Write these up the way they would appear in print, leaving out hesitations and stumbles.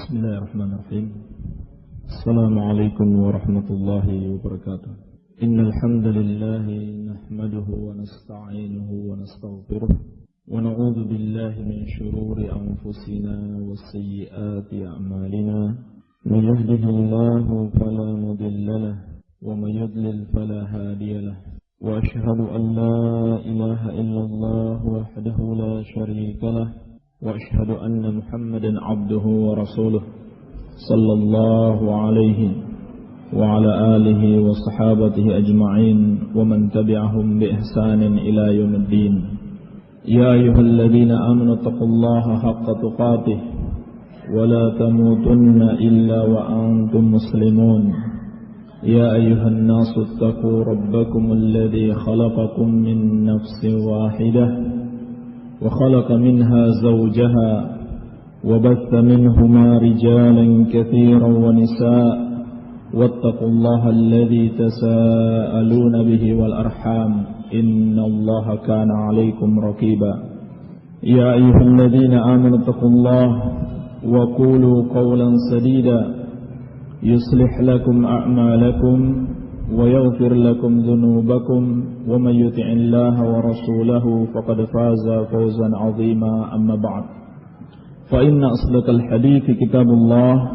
Bismillahirrahmanirrahim. Assalamualaikum warahmatullahi wabarakatuh. Innal hamdalillah nahmaduhu wa nasta'inuhu wa nastaghfiruh wa na'udzu billahi min shururi anfusina wa sayyiati a'malina. Man yahdihillahu fala mudilla lahu wa man yudlil fala hadiya lahu. Wa ashhadu an la ilaha illallah wahdahu la sharika lahu. وأشهد أن محمدا عبده ورسوله صلى الله عليه وعلى آله وصحابته أجمعين ومن تبعهم بإحسان إلى يوم الدين. يا أيها الذين آمنوا اتقوا الله حق تقاته ولا تموتن إلا وأنتم مسلمون. يا أيها الناس اتقوا ربكم الذي خلقكم من نفس واحدة وخلق منها زوجها وبث منهما رجالا كثيرا ونساء واتقوا الله الذي تساءلون به والأرحام إن الله كان عليكم رقيبا. يا أيها الذين آمنوا اتقوا الله وقولوا قولا سديدا يصلح لكم أعمالكم ويغفر لكم ذنوبكم ومن يطع الله ورسوله فقد فاز فوزا عظيما. أما بعد فإن أصدق الحديث كتاب الله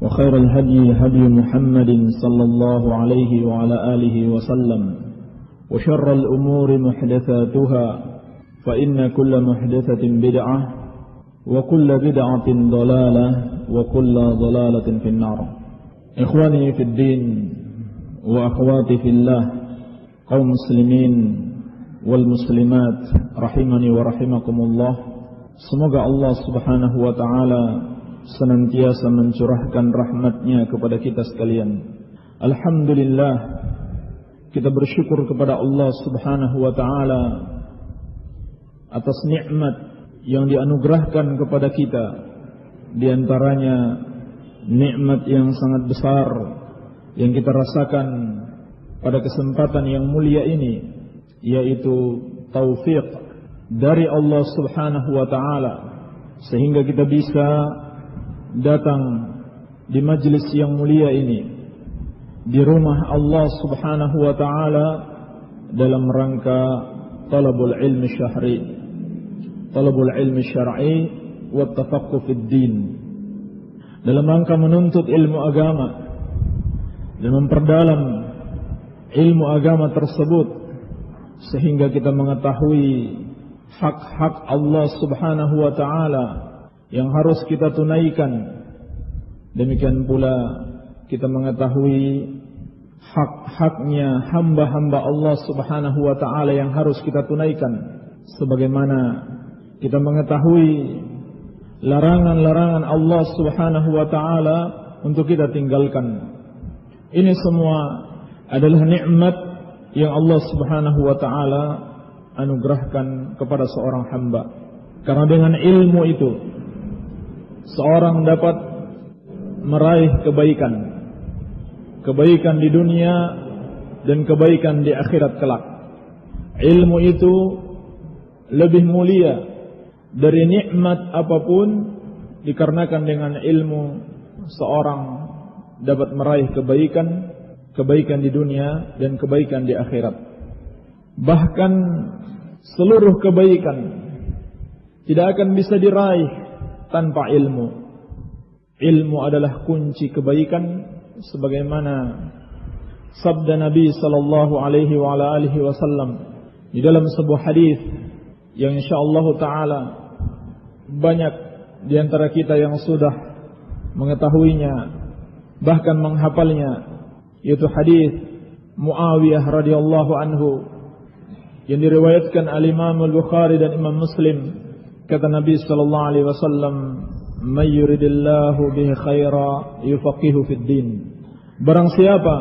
وخير الهدي هدي محمد صلى الله عليه وعلى آله وسلم وشر الأمور محدثاتها فإن كل محدثة بدعة وكل بدعة ضلالة وكل ضلالة في النار. إخواني في الدين wa akhwati fillah, kaum muslimin wal muslimat rahimani wa rahimakumullah. Semoga Allah subhanahu wa ta'ala senantiasa mencurahkan rahmatnya kepada kita sekalian. Alhamdulillah, kita bersyukur kepada Allah subhanahu wa ta'ala atas nikmat yang dianugerahkan kepada kita. Di antaranya nikmat yang sangat besar yang kita rasakan pada kesempatan yang mulia ini, yaitu taufik dari Allah subhanahu wa ta'ala, sehingga kita bisa datang di majlis yang mulia ini, di rumah Allah subhanahu wa ta'ala, dalam rangka talabul ilmi syar'i, talabul ilmi syar'i wa tafaqquh fid din, dalam rangka menuntut ilmu agama dan memperdalam ilmu agama tersebut, sehingga kita mengetahui hak-hak Allah subhanahu wa ta'ala yang harus kita tunaikan. Demikian pula kita mengetahui hak-haknya hamba-hamba Allah subhanahu wa ta'ala yang harus kita tunaikan, sebagaimana kita mengetahui larangan-larangan Allah subhanahu wa ta'ala untuk kita tinggalkan. Ini semua adalah nikmat yang Allah subhanahu wa ta'ala anugerahkan kepada seorang hamba. Karena dengan ilmu itu seorang dapat meraih kebaikan, kebaikan di dunia dan kebaikan di akhirat kelak. Ilmu itu lebih mulia dari nikmat apapun, dikarenakan dengan ilmu seorang dapat meraih kebaikan, kebaikan di dunia dan kebaikan di akhirat. Bahkan seluruh kebaikan tidak akan bisa diraih tanpa ilmu. Ilmu adalah kunci kebaikan, sebagaimana sabda Nabi sallallahu alaihi wa ala alihi wasallam di dalam sebuah hadis yang insyaallah taala banyak di antara kita yang sudah mengetahuinya, bahkan menghafalnya, yaitu hadis Muawiyah radhiyallahu anhu yang diriwayatkan al-Imam al-Bukhari dan Imam Muslim. Kata Nabi sallallahu alaihi wasallam, "May yuridillahu bihi khaira yufaqihu fid din." Barang siapa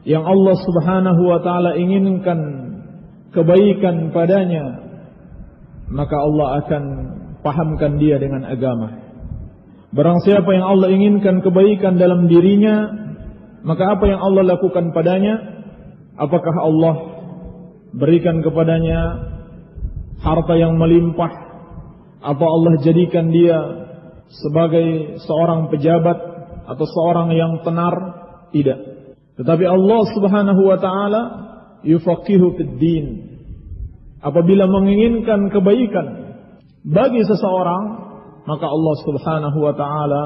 yang Allah subhanahu wa ta'ala inginkan kebaikan padanya, maka Allah akan pahamkan dia dengan agama. Barang siapa yang Allah inginkan kebaikan dalam dirinya, maka apa yang Allah lakukan padanya? Apakah Allah berikan kepadanya harta yang melimpah, atau Allah jadikan dia sebagai seorang pejabat atau seorang yang tenar, tidak. Tetapi Allah Subhanahu wa taala yufaqihu fid din. Apabila menginginkan kebaikan bagi seseorang, maka Allah Subhanahu wa taala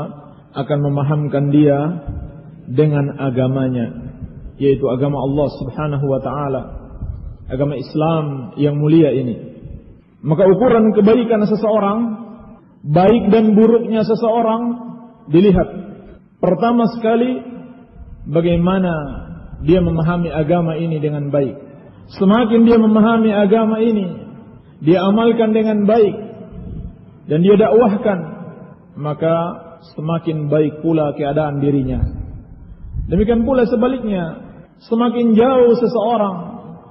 akan memahamkan dia dengan agamanya, yaitu agama Allah Subhanahu wa taala, agama Islam yang mulia ini. Maka ukuran kebaikan seseorang, baik dan buruknya seseorang dilihat pertama sekali bagaimana dia memahami agama ini dengan baik. Semakin dia memahami agama ini, dia amalkan dengan baik dan dia dakwahkan, maka semakin baik pula keadaan dirinya. Demikian pula sebaliknya, semakin jauh seseorang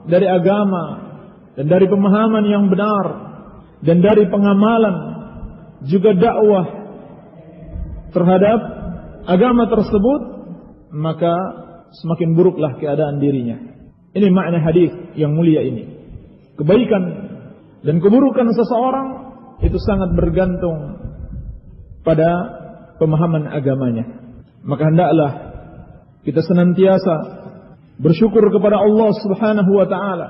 dari agama dan dari pemahaman yang benar dan dari pengamalan juga dakwah terhadap agama tersebut, maka semakin buruklah keadaan dirinya. Ini makna hadis yang mulia ini. Kebaikan dan keburukan seseorang itu sangat bergantung pada pemahaman agamanya. Maka hendaklah kita senantiasa bersyukur kepada Allah Subhanahu wa taala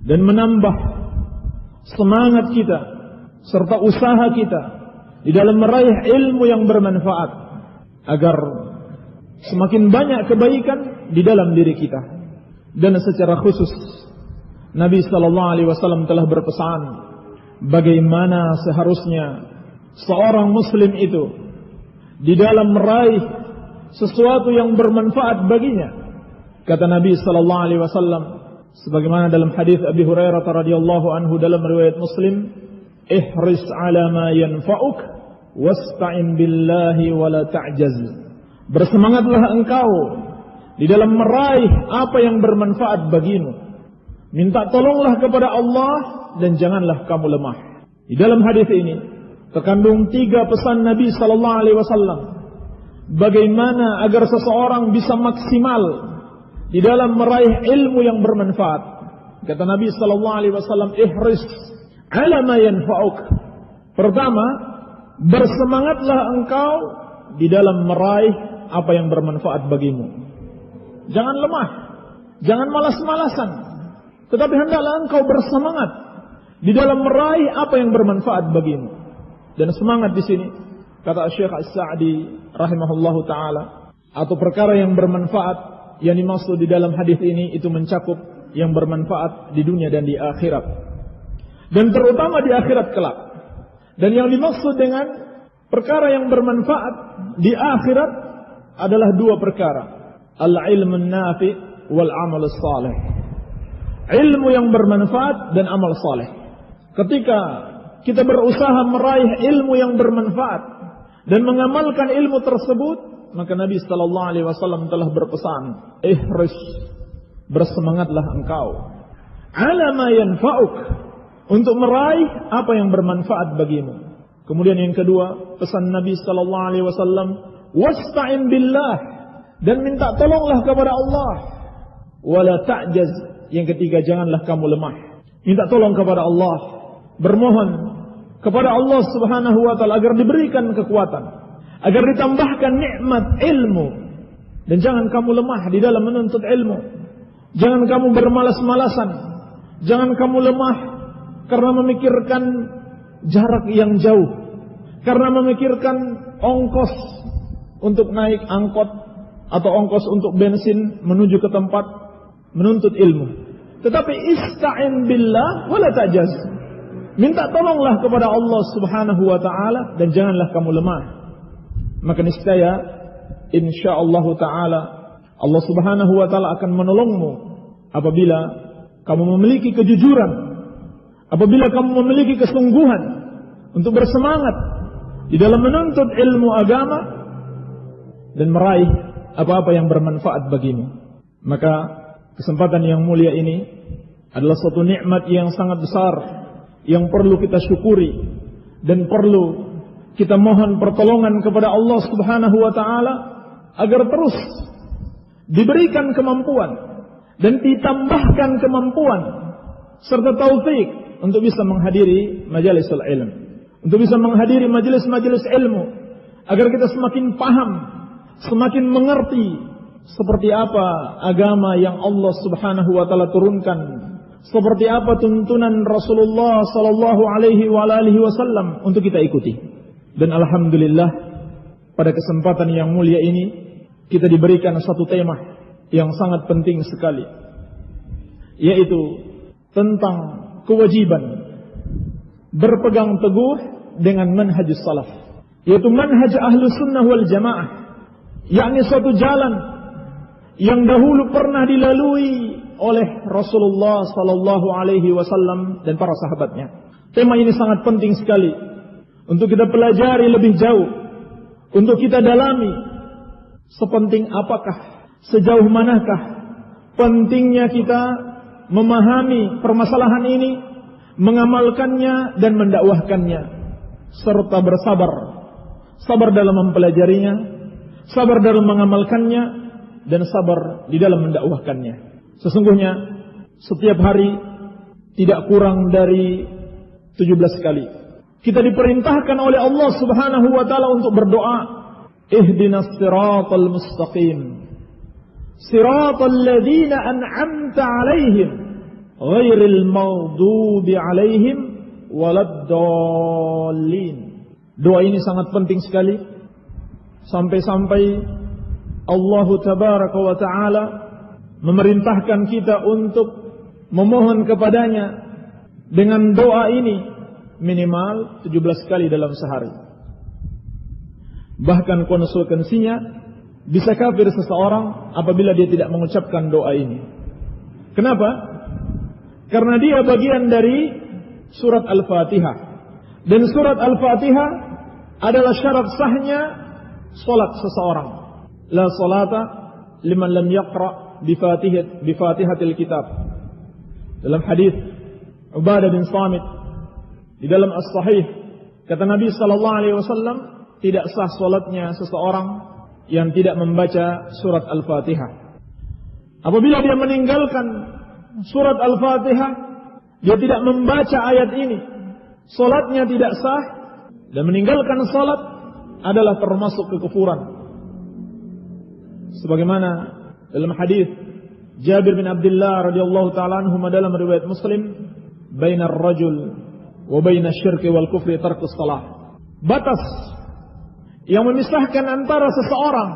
dan menambah semangat kita serta usaha kita di dalam meraih ilmu yang bermanfaat agar semakin banyak kebaikan di dalam diri kita. Dan secara khusus Nabi sallallahu alaihi wasallam telah berpesan bagaimana seharusnya seorang muslim itu di dalam meraih sesuatu yang bermanfaat baginya. Kata Nabi sallallahu alaihi wasallam sebagaimana dalam hadis Abi Hurairah radhiyallahu anhu dalam riwayat Muslim, ihris ala ma yanfa'uk wasta'in billahi wa la ta'jaz. Bersemangatlah engkau di dalam meraih apa yang bermanfaat bagimu. Minta tolonglah kepada Allah dan janganlah kamu lemah. Di dalam hadis ini terkandung 3 pesan Nabi sallallahu alaihi wasallam bagaimana agar seseorang bisa maksimal di dalam meraih ilmu yang bermanfaat. Kata Nabi sallallahu alaihi wasallam, ihris ala ma yanfa'uk. Pertama, bersemangatlah engkau di dalam meraih apa yang bermanfaat bagimu. Jangan lemah, jangan malas-malasan, tetapi hendaklah engkau bersemangat di dalam meraih apa yang bermanfaat bagimu. Dan semangat di sini, kata Syekh As-Sa'di rahimahullahu taala, atau perkara yang bermanfaat yang dimaksud di dalam hadis ini itu mencakup yang bermanfaat di dunia dan di akhirat, dan terutama di akhirat kelak. Dan yang dimaksud dengan perkara yang bermanfaat di akhirat adalah 2 perkara. Al-ilmu nafi wal amal salih. Ilmu yang bermanfaat dan amal saleh. Ketika kita berusaha meraih ilmu yang bermanfaat dan mengamalkan ilmu tersebut, maka Nabi sallallahu alaihi wasallam telah berpesan, ihris, bersemangatlah engkau ala ma yanfa'uk, untuk meraih apa yang bermanfaat bagimu. Kemudian yang kedua, pesan Nabi sallallahu alaihi wasallam, wasta'in billah, dan minta tolonglah kepada Allah. Wala ta'jaz, yang ketiga, janganlah kamu lemah. Minta tolong kepada Allah, bermohon kepada Allah Subhanahu wa taala agar diberikan kekuatan, agar ditambahkan nikmat ilmu, dan jangan kamu lemah di dalam menuntut ilmu. Jangan kamu bermalas-malasan, jangan kamu lemah karena memikirkan jarak yang jauh, karena memikirkan ongkos untuk naik angkot atau ongkos untuk bensin menuju ke tempat menuntut ilmu. Tetapi ista'in billah wala ta'jaz. Minta tolonglah kepada Allah Subhanahu wa taala dan janganlah kamu lemah. Maka niscaya insyaallah taala Allah Subhanahu wa taala akan menolongmu apabila kamu memiliki kejujuran, apabila kamu memiliki kesungguhan untuk bersemangat di dalam menuntut ilmu agama dan meraih apa-apa yang bermanfaat bagimu. Maka kesempatan yang mulia ini adalah suatu nikmat yang sangat besar yang perlu kita syukuri dan perlu kita mohon pertolongan kepada Allah Subhanahu wa taala agar terus diberikan kemampuan dan ditambahkan kemampuan serta taufik untuk bisa menghadiri majalisul ilm, untuk bisa menghadiri majelis-majelis ilmu agar kita semakin paham, semakin mengerti seperti apa agama yang Allah Subhanahu wa taala turunkan, seperti apa tuntunan Rasulullah sallallahu alaihi wasallam untuk kita ikuti. Dan alhamdulillah pada kesempatan yang mulia ini kita diberikan satu tema yang sangat penting sekali, yaitu tentang kewajiban berpegang teguh dengan manhajus salaf, yaitu manhaj ahlus sunnah wal jamaah, yakni suatu jalan yang dahulu pernah dilalui oleh Rasulullah sallallahu alaihi wasallam dan para sahabatnya. Tema ini sangat penting sekali untuk kita pelajari lebih jauh, untuk kita dalami sepenting apakah, sejauh manakah pentingnya kita memahami permasalahan ini, mengamalkannya dan mendakwahkannya, serta bersabar, sabar dalam mempelajarinya, sabar dalam mengamalkannya, dan sabar di dalam mendakwahkannya. Sesungguhnya setiap hari tidak kurang dari 17 kali kita diperintahkan oleh Allah Subhanahu wa taala untuk berdoa, ihdinas siratal mustaqim, siratal ladzina an'amta 'alaihim ghairil maghdubi 'alaihim waladdallin. Doa ini sangat penting sekali, sampai-sampai Allah tabaraka wa taala memerintahkan kita untuk memohon kepadanya dengan doa ini minimal 17 kali dalam sehari. Bahkan konsekuensinya bisa kafir seseorang apabila dia tidak mengucapkan doa ini. Kenapa? Karena dia bagian dari surat Al-Fatihah, dan surat Al-Fatihah adalah syarat sahnya salat seseorang. La salata liman lam yaqra bi Fatihatil kitab. Dalam hadis Ubadah bin Samit di dalam As-Sahih, kata Nabi sallallahu alaihi wasallam, tidak sah salatnya seseorang yang tidak membaca surat Al-Fatihah. Apabila dia meninggalkan surat Al-Fatihah, dia tidak membaca ayat ini, salatnya tidak sah, dan meninggalkan salat adalah termasuk kekufuran. Sebagaimana dalam hadis Jabir bin Abdullah radhiyallahu taala anhu dalam riwayat Muslim, bainar rajul wa bainasy syirki wal kufri tarkus shalah. Batas yang memisahkan antara seseorang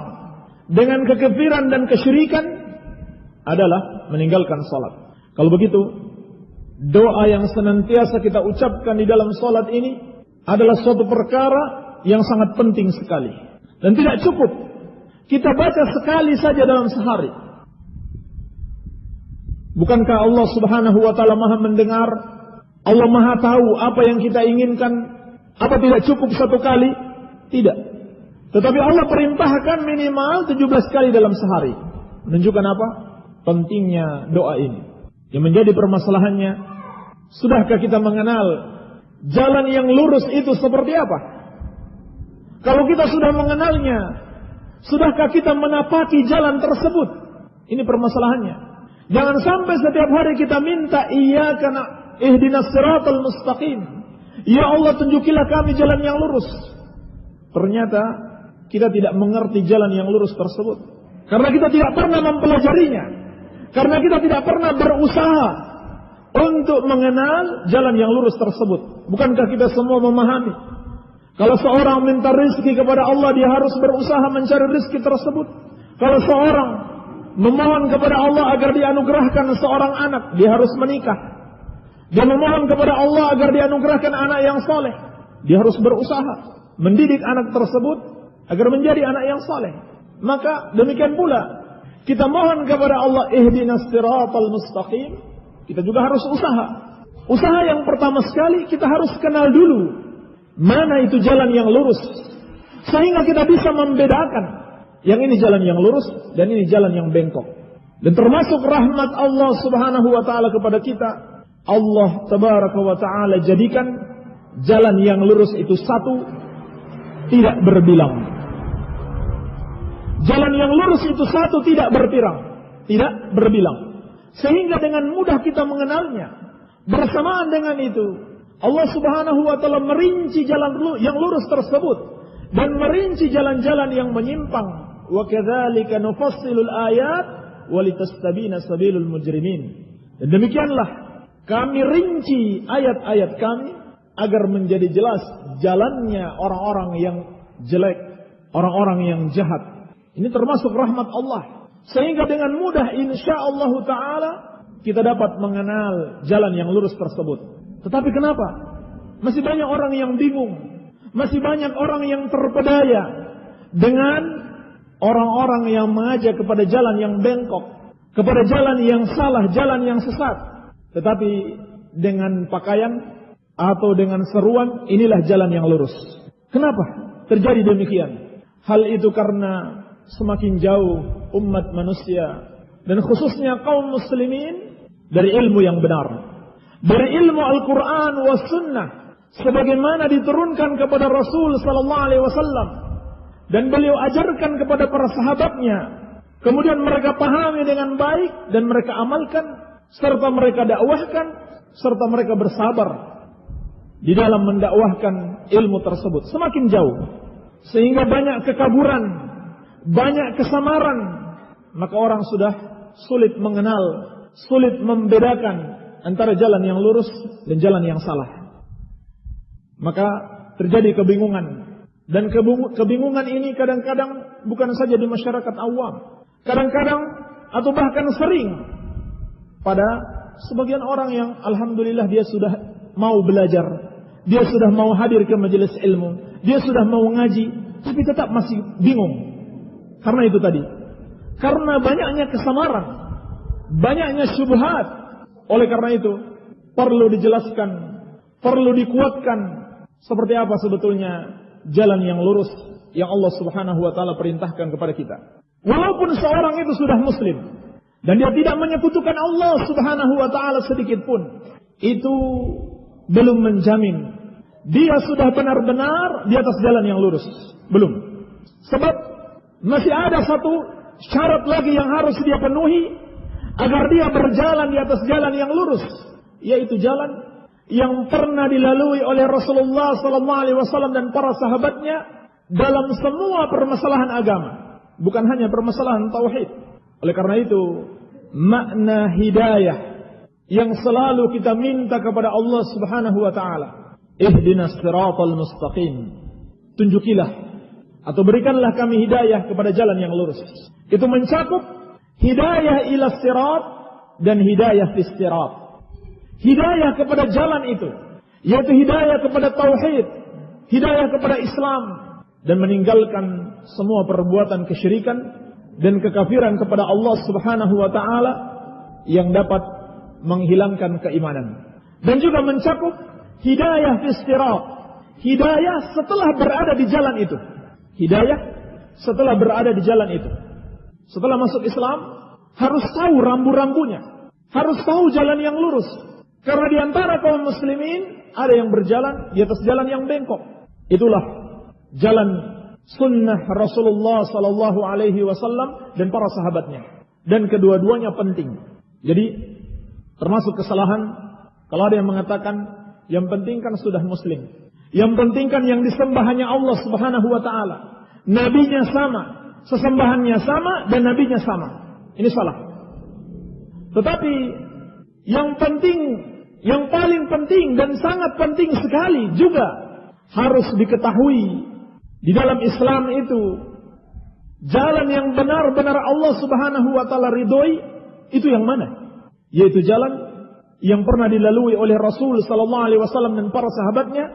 dengan kekafiran dan kesyirikan adalah meninggalkan salat. Kalau begitu, doa yang senantiasa kita ucapkan di dalam salat ini adalah suatu perkara yang sangat penting sekali, dan tidak cukup kita baca sekali saja dalam sehari. Bukankah Allah Subhanahu wa taala Maha mendengar? Allah Maha tahu apa yang kita inginkan. Apa tidak cukup satu kali? Tidak. Tetapi Allah perintahkan minimal 17 kali dalam sehari. Menunjukkan apa? Pentingnya doa ini. Yang menjadi permasalahannya, sudahkah kita mengenal jalan yang lurus itu seperti apa? Kalau kita sudah mengenalnya, sudahkah kita menapaki jalan tersebut? Ini permasalahannya. Jangan sampai setiap hari kita minta, iyyaka ihdinas siratal mustaqim, ya Allah tunjukilah kami jalan yang lurus. Ternyata kita tidak mengerti jalan yang lurus tersebut, karena kita tidak pernah mempelajarinya, karena kita tidak pernah berusaha untuk mengenal jalan yang lurus tersebut. Bukankah kita semua memahami, kalau seorang minta rezeki kepada Allah, dia harus berusaha mencari rezeki tersebut. Kalau seorang memohon kepada Allah agar dianugerahkan seorang anak, dia harus menikah. Dia memohon kepada Allah agar dianugerahkan anak yang soleh, dia harus berusaha mendidik anak tersebut agar menjadi anak yang soleh. Maka demikian pula kita mohon kepada Allah, ihdinas siratal mustaqim, kita juga harus usaha. Usaha yang pertama sekali, kita harus kenal dulu mana itu jalan yang lurus, sehingga kita bisa membedakan yang ini jalan yang lurus dan ini jalan yang bengkok. Dan termasuk rahmat Allah Subhanahu wa taala kepada kita, Allah tabaraka wa taala jadikan jalan yang lurus itu satu, tidak berbilang. Jalan yang lurus itu satu, tidak berpirang, tidak berbilang. Sehingga dengan mudah kita mengenalnya. Bersamaan dengan itu, Allah Subhanahu wa taala merinci jalan yang lurus tersebut dan merinci jalan-jalan yang menyimpang. Wa kadzalika nufassilul ayat walitastabina sabilul mujrimin. Dan demikianlah kami rinci ayat-ayat kami agar menjadi jelas jalannya orang-orang yang jelek, orang-orang yang jahat. Ini termasuk rahmat Allah. Sehingga dengan mudah insyaallah ta'ala kita dapat mengenal jalan yang lurus tersebut. Tetapi kenapa? Masih banyak orang yang bingung. Masih banyak orang yang terpedaya dengan orang-orang yang mengajak kepada jalan yang bengkok, kepada jalan yang salah, jalan yang sesat. Tetapi dengan pakaian atau dengan seruan, inilah jalan yang lurus. Kenapa terjadi demikian? Hal itu karena semakin jauh umat manusia dan khususnya kaum muslimin dari ilmu yang benar, dari ilmu Al-Quran was sunnah sebagaimana diturunkan kepada Rasul sallallahu alaihi wasallam dan beliau ajarkan kepada para sahabatnya, kemudian mereka pahami dengan baik dan mereka amalkan serta mereka dakwahkan serta mereka bersabar di dalam mendakwahkan ilmu tersebut. Semakin jauh sehingga banyak kekaburan, banyak kesamaran, maka orang sudah sulit mengenal, sulit membedakan antara jalan yang lurus dan jalan yang salah. Maka terjadi kebingungan. Dan kebingungan ini kadang-kadang bukan saja di masyarakat awam. Kadang-kadang atau bahkan sering pada sebagian orang yang alhamdulillah dia sudah mau belajar, dia sudah mau hadir ke majelis ilmu, dia sudah mau ngaji, tapi tetap masih bingung. Karena itu tadi, karena banyaknya kesamaran, banyaknya syubhat. Oleh karena itu perlu dijelaskan, perlu dikuatkan seperti apa sebetulnya jalan yang lurus yang Allah Subhanahu wa taala perintahkan kepada kita. Walaupun seorang itu sudah muslim dan dia tidak menyekutukan Allah Subhanahu wa taala sedikit pun, itu belum menjamin dia sudah benar-benar di atas jalan yang lurus. Belum. Sebab masih ada satu syarat lagi yang harus dia penuhi agar dia berjalan di atas jalan yang lurus, yaitu jalan yang pernah dilalui oleh Rasulullah SAW dan para sahabatnya dalam semua permasalahan agama, bukan hanya permasalahan tauhid. Oleh karena itu, makna hidayah yang selalu kita minta kepada Allah Subhanahu wa taala, ihdinas siratal mustaqim. Tunjukilah atau berikanlah kami hidayah kepada jalan yang lurus. Itu mencakup hidayah ila sirat dan hidayah fis sirat. Hidayah kepada jalan itu, yaitu hidayah kepada tauhid, hidayah kepada Islam, dan meninggalkan semua perbuatan kesyirikan dan kekafiran kepada Allah Subhanahu wa taala yang dapat menghilangkan keimanan. Dan juga mencakup hidayah fis sirat, hidayah setelah berada di jalan itu. Hidayah setelah berada di jalan itu. Setelah masuk Islam harus tahu rambu-rambunya, harus tahu jalan yang lurus. Karena di antara kaum muslimin ada yang berjalan di atas jalan yang bengkok. Itulah jalan sunnah Rasulullah sallallahu alaihi wasallam dan para sahabatnya. Dan kedua-duanya penting. Jadi termasuk kesalahan kalau ada yang mengatakan yang penting kan sudah muslim, yang penting kan yang disembah hanya Allah Subhanahu wa taala, nabinya sama, sesembahannya sama dan nabinya sama. Ini salah. Tetapi yang penting, yang paling penting dan sangat penting sekali juga harus diketahui di dalam Islam itu jalan yang benar-benar Allah Subhanahu wa taala ridhoi itu yang mana? Yaitu jalan yang pernah dilalui oleh Rasul sallallahu alaihi wasallam dan para sahabatnya.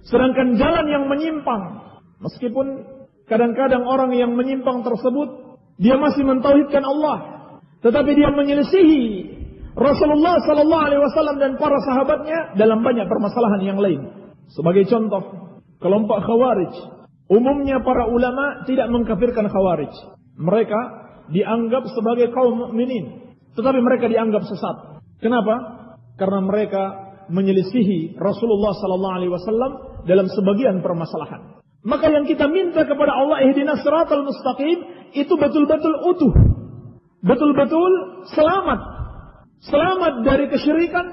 Sedangkan jalan yang menyimpang, meskipun kadang-kadang orang yang menyimpang tersebut dia masih mentauhidkan Allah, tetapi dia menyelisihi Rasulullah sallallahu alaihi wasallam dan para sahabatnya dalam banyak permasalahan yang lain. Sebagai contoh, kelompok Khawarij. Umumnya para ulama tidak mengkafirkan Khawarij. Mereka dianggap sebagai kaum mukminin, tetapi mereka dianggap sesat. Kenapa? Karena mereka menyelisihi Rasulullah sallallahu alaihi wasallam dalam sebagian permasalahan. Maka yang kita minta kepada Allah, ihdinas siratal mustaqim, itu betul-betul utuh. Betul-betul selamat. Selamat dari kesyirikan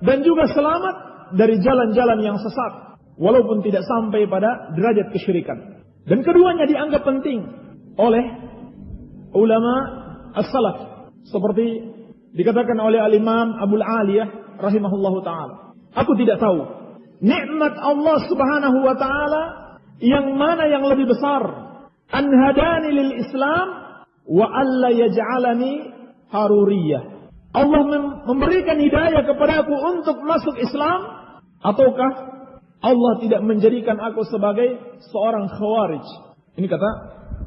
dan juga selamat dari jalan-jalan yang sesat. walaupun tidak sampai pada derajat kesyirikan. Dan keduanya dianggap penting oleh ulama as-salaf, seperti dikatakan oleh al-Imam Abul Aliyah rahimahullahu taala. Aku tidak tahu nikmat Allah Subhanahu wa taala yang mana yang lebih besar, an hadani lil Islam wa alla yaj'alani haruriyah. Allah memberikan hidayah kepadaku untuk masuk Islam, ataukah Allah tidak menjadikan aku sebagai seorang khawarij. Ini kata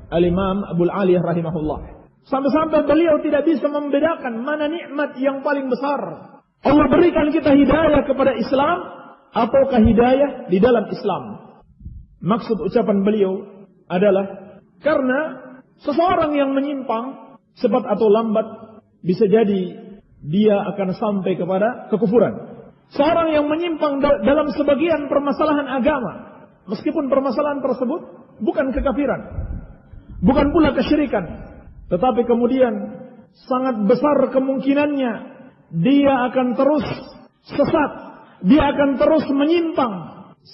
al-Imam Abul Aliyah rahimahullah. Sampai-sampai beliau tidak bisa membedakan mana nikmat yang paling besar. Allah berikan kita hidayah kepada Islam ataukah hidayah di dalam Islam. Maksud ucapan beliau adalah karena seseorang yang menyimpang cepat atau lambat bisa jadi dia akan sampai kepada kekufuran. Seorang yang menyimpang dalam sebagian permasalahan agama, meskipun permasalahan tersebut bukan kekafiran, bukan pula kesyirikan, tetapi kemudian sangat besar kemungkinannya dia akan terus sesat, dia akan terus menyimpang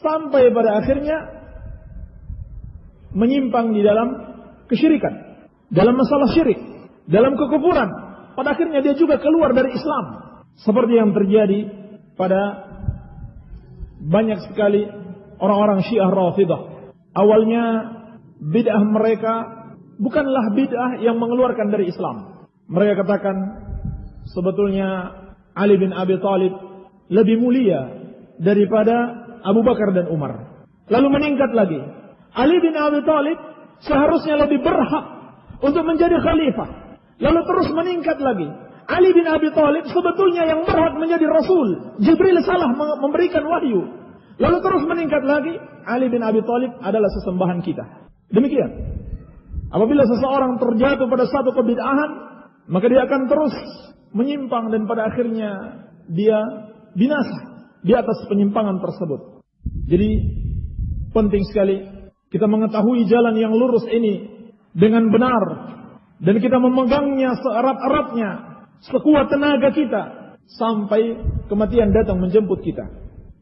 sampai pada akhirnya menyimpang di dalam kesyirikan, dalam masalah syirik, dalam kekufuran. Pada akhirnya dia juga keluar dari Islam, seperti yang terjadi pada banyak sekali orang-orang Syiah Rafidah. Awalnya bid'ah mereka bukanlah bid'ah yang mengeluarkan dari Islam. Mereka katakan sebetulnya Ali bin Abi Thalib lebih mulia daripada Abu Bakar dan Umar. Lalu meningkat lagi, Ali bin Abi Thalib seharusnya lebih berhak untuk menjadi khalifah. Lalu terus meningkat lagi, Ali bin Abi Thalib sebetulnya yang berhak menjadi Rasul. Jibril salah memberikan wahyu. Lalu terus meningkat lagi, Ali bin Abi Thalib adalah sesembahan kita. Demikian. Apabila seseorang terjatuh pada satu kebid'ahan, maka dia akan terus menyimpang dan pada akhirnya dia binasa di atas penyimpangan tersebut. Jadi penting sekali kita mengetahui jalan yang lurus ini dengan benar dan kita memegangnya seerat-eratnya, sekuat tenaga kita sampai kematian datang menjemput kita.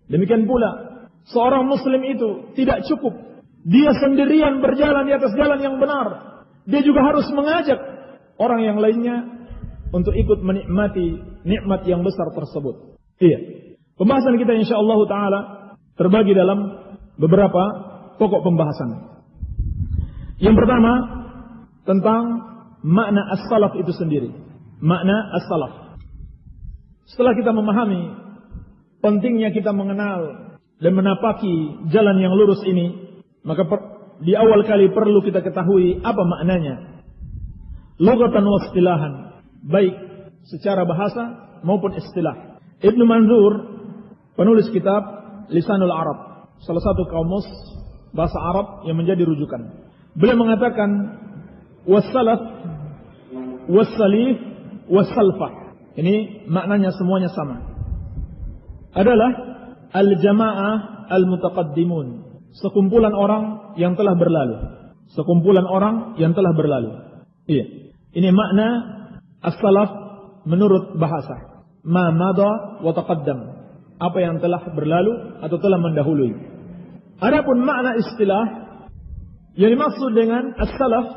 Demikian pula seorang muslim itu tidak cukup dia sendirian berjalan di atas jalan yang benar. Dia juga harus mengajak orang yang lainnya untuk ikut menikmati nikmat yang besar tersebut. Iya. Pembahasan kita insyaallah taala terbagi dalam beberapa pokok pembahasan. Yang pertama tentang makna as-salaf itu sendiri. Makna as-salaf. Setelah kita memahami pentingnya kita mengenal dan menapaki jalan yang lurus ini, maka di awal kali perlu kita ketahui apa maknanya. Lughatan wa istilahan, baik secara bahasa maupun istilah. Ibnu Manzur, penulis kitab Lisanul Arab, salah satu kamus bahasa Arab yang menjadi rujukan. Beliau mengatakan was-salaf was-salif was-salfah. Ini maknanya semuanya sama. Adalah al-jamaah al-mutaqaddimun, sekumpulan orang yang telah berlalu. Sekumpulan orang yang telah berlalu. Iya. Ini makna as-salaf menurut bahasa. Ma madha wa taqaddam. Apa yang telah berlalu atau telah mendahului. Adapun makna istilah yang dimaksud dengan as-salaf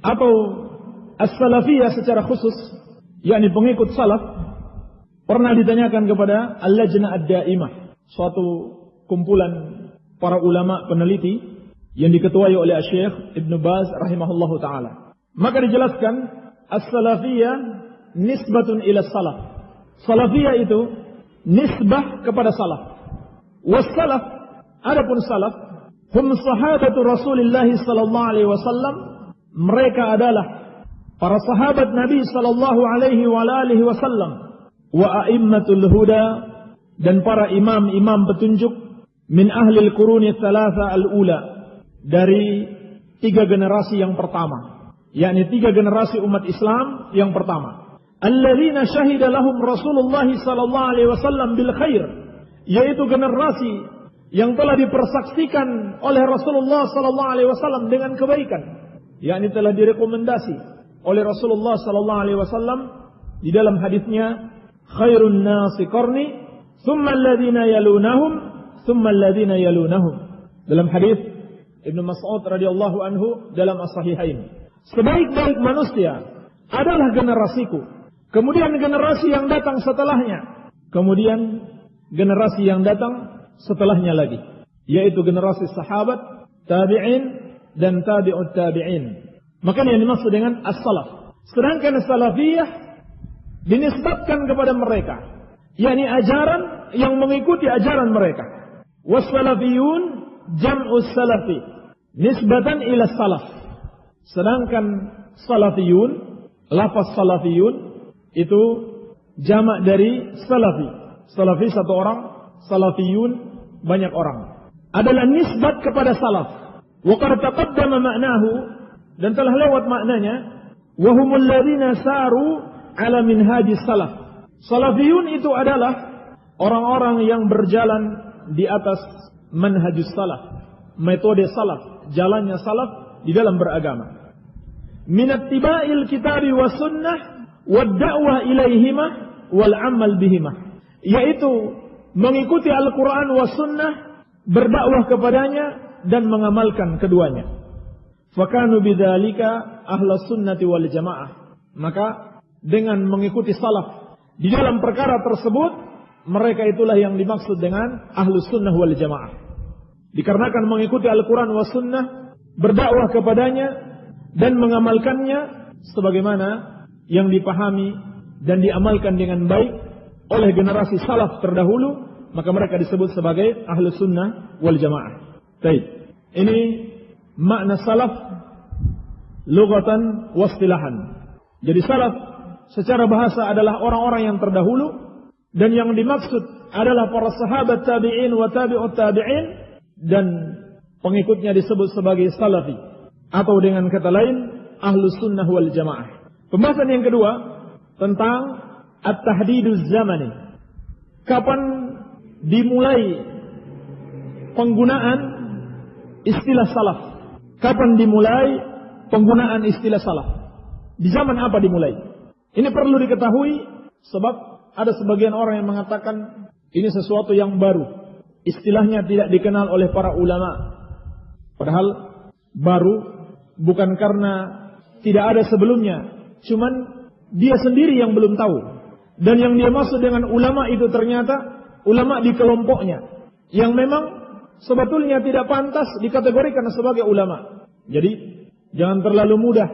atau as-salafiyah secara khusus, yakni pengikut salaf, pernah ditanyakan kepada al-lajnah ad-daimah, suatu kumpulan para ulama peneliti yang diketuai oleh Syekh Ibnu Baz rahimahullahu taala. Maka dijelaskan as-salafiyah nisbatun ila salaf. Salafiyah itu nisbah kepada salaf. Was-salaf, adapun salaf, hum sahabatu Rasulillah sallallahu alaihi wasallam, mereka adalah para sahabat Nabi sallallahu alaihi wa alihi wasallam, wa a'immatul huda, dan para imam-imam petunjuk, min ahlil quruni thalatha al-ula, dari 3 generasi yang pertama, yakni 3 generasi umat Islam yang pertama. Alladzina syahida lahum Rasulullah sallallahu alaihi wasallam bil khair, yaitu generasi yang telah dipersaksikan oleh Rasulullah sallallahu alaihi wasallam dengan kebaikan, yakni telah direkomendasi oleh Rasulullah sallallahu alaihi wasallam di dalam hadisnya, khairun nasi qarni, thumma alladhina yalunahum, thumma alladhina yalunahum. Dalam hadis Ibnu Mas'ud radhiyallahu anhu dalam as-sahihain. Sebaik-baik manusia adalah generasiku. Kemudian generasi yang datang setelahnya. Kemudian generasi yang datang setelahnya lagi. Yaitu generasi sahabat, tabi'in, dan tabi'ut tabi'in. Maka yang dimaksud dengan as-salaf. Sedangkan salafiyah dinisbatkan kepada mereka. yakni ajaran yang mengikuti ajaran mereka. Was-salafiyun jam'us salafi nisbatan ila salaf. Sedangkan salafiyun, lafaz salafiyun itu jamak dari salafi. Salafi satu orang, salafiyun banyak orang. Adalah nisbat kepada salaf. Wa qad taqaddama ma'nahu, dan telah lewat maknanya, wa humul ladzina saru ala minhajis salaf. Salafiyun itu adalah orang-orang yang berjalan di atas manhajus salaf, metode salaf, jalannya salaf di dalam beragama. Minat tiba'il kitabi wa sunnah wa da'wah ilaihimah wal amal bihimah, yaitu mengikuti Al-Quran wa sunnah, berdakwah kepadanya dan mengamalkan keduanya. Fakanu bidzalika ahlus sunnati wal jamaah. Maka dengan mengikuti salaf di dalam perkara tersebut, mereka itulah yang dimaksud dengan ahlus sunnah wal jamaah. Dikarenakan mengikuti Al-Quran wa sunnah, berdakwah kepadanya dan mengamalkannya sebagaimana yang dipahami dan diamalkan dengan baik oleh generasi salaf terdahulu, maka mereka disebut sebagai ahlus sunnah wal jamaah. Baik, ini makna salaf lughatan wa istilahan. Jadi salaf secara bahasa adalah orang-orang yang terdahulu, dan yang dimaksud adalah para sahabat tabi'in wa tabi'ut tabi'in, dan pengikutnya disebut sebagai salafi, atau dengan kata lain ahlus sunnah wal jamaah. Pembahasan yang kedua tentang at-tahdiduz zamani. Kapan dimulai penggunaan istilah salaf? Kapan dimulai penggunaan istilah salaf? Di zaman apa dimulai? Ini perlu diketahui sebab ada sebagian orang yang mengatakan ini sesuatu yang baru. Istilahnya tidak dikenal oleh para ulama. Padahal baru bukan karena tidak ada sebelumnya, cuman dia sendiri yang belum tahu. Dan yang dia maksud dengan ulama itu ternyata ulama di kelompoknya, yang memang sebetulnya tidak pantas dikategorikan sebagai ulama. Jadi jangan terlalu mudah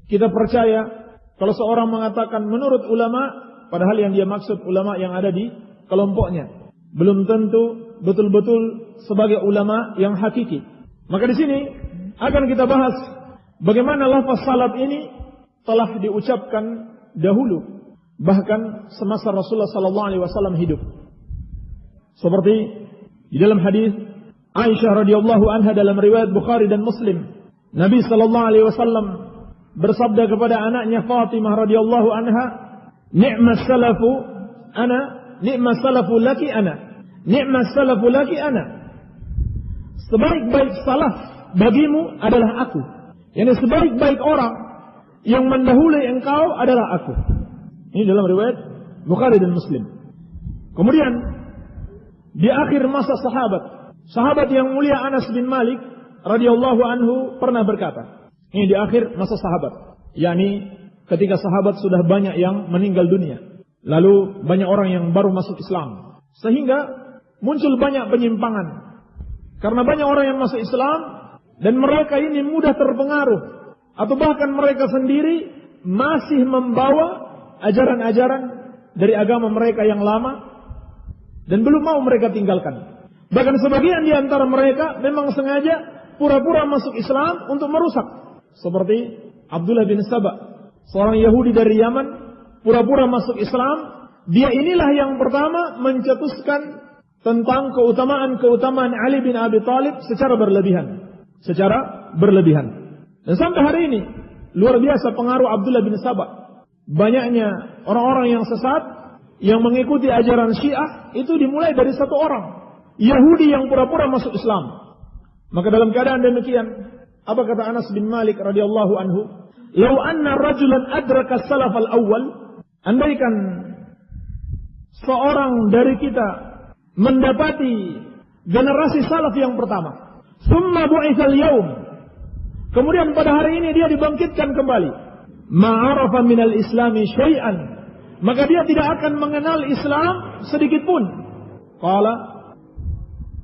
kita percaya kalau seorang mengatakan menurut ulama, padahal yang dia maksud ulama yang ada di kelompoknya. Belum tentu betul-betul sebagai ulama yang hakiki. Maka di sini akan kita bahas bagaimana lafaz salaf ini telah diucapkan dahulu, bahkan semasa Rasulullah sallallahu alaihi wasallam hidup. Seperti di dalam hadis Aisyah radhiyallahu anha dalam riwayat Bukhari dan Muslim, Nabi sallallahu alaihi wasallam bersabda kepada anaknya Fatimah radhiyallahu anha, "Ni'mas salafu ana, ni'mas salafu laki ana, ni'mas salafu laki ana." Sebaik-baik salaf bagimu adalah aku. Yani sebaik-baik orang yang mendahului engkau adalah aku. Ini dalam riwayat Bukhari dan Muslim. Kemudian di akhir masa sahabat yang mulia Anas bin Malik radhiyallahu anhu pernah berkata, ini di akhir masa sahabat, yakni ketika sahabat sudah banyak yang meninggal dunia, lalu banyak orang yang baru masuk Islam, sehingga muncul banyak penyimpangan. Karena banyak orang yang masuk Islam dan mereka ini mudah terpengaruh, atau bahkan mereka sendiri masih membawa ajaran-ajaran dari agama mereka yang lama dan belum mau mereka tinggalkan. Bahkan sebagian di antara mereka memang sengaja pura-pura masuk Islam untuk merusak. Seperti Abdullah bin Saba, seorang Yahudi dari Yaman, pura-pura masuk Islam. Dia inilah yang pertama mencetuskan tentang keutamaan Ali bin Abi Thalib secara berlebihan. Dan sampai hari ini luar biasa pengaruh Abdullah bin Saba. Banyaknya orang-orang yang sesat yang mengikuti ajaran Syiah itu dimulai dari satu orang Yahudi yang pura-pura masuk Islam. Maka dalam keadaan demikian, apa kata Anas bin Malik radhiyallahu anhu? "Lau anna rajulan adraka salaf al-awwal", andaikan seorang dari kita mendapati generasi salaf yang pertama. Summa bu'itsal yaum. Kemudian pada hari ini dia dibangkitkan kembali. Ma'arafa minal islami syai'an. Maka dia tidak akan mengenal Islam sedikit pun. Qala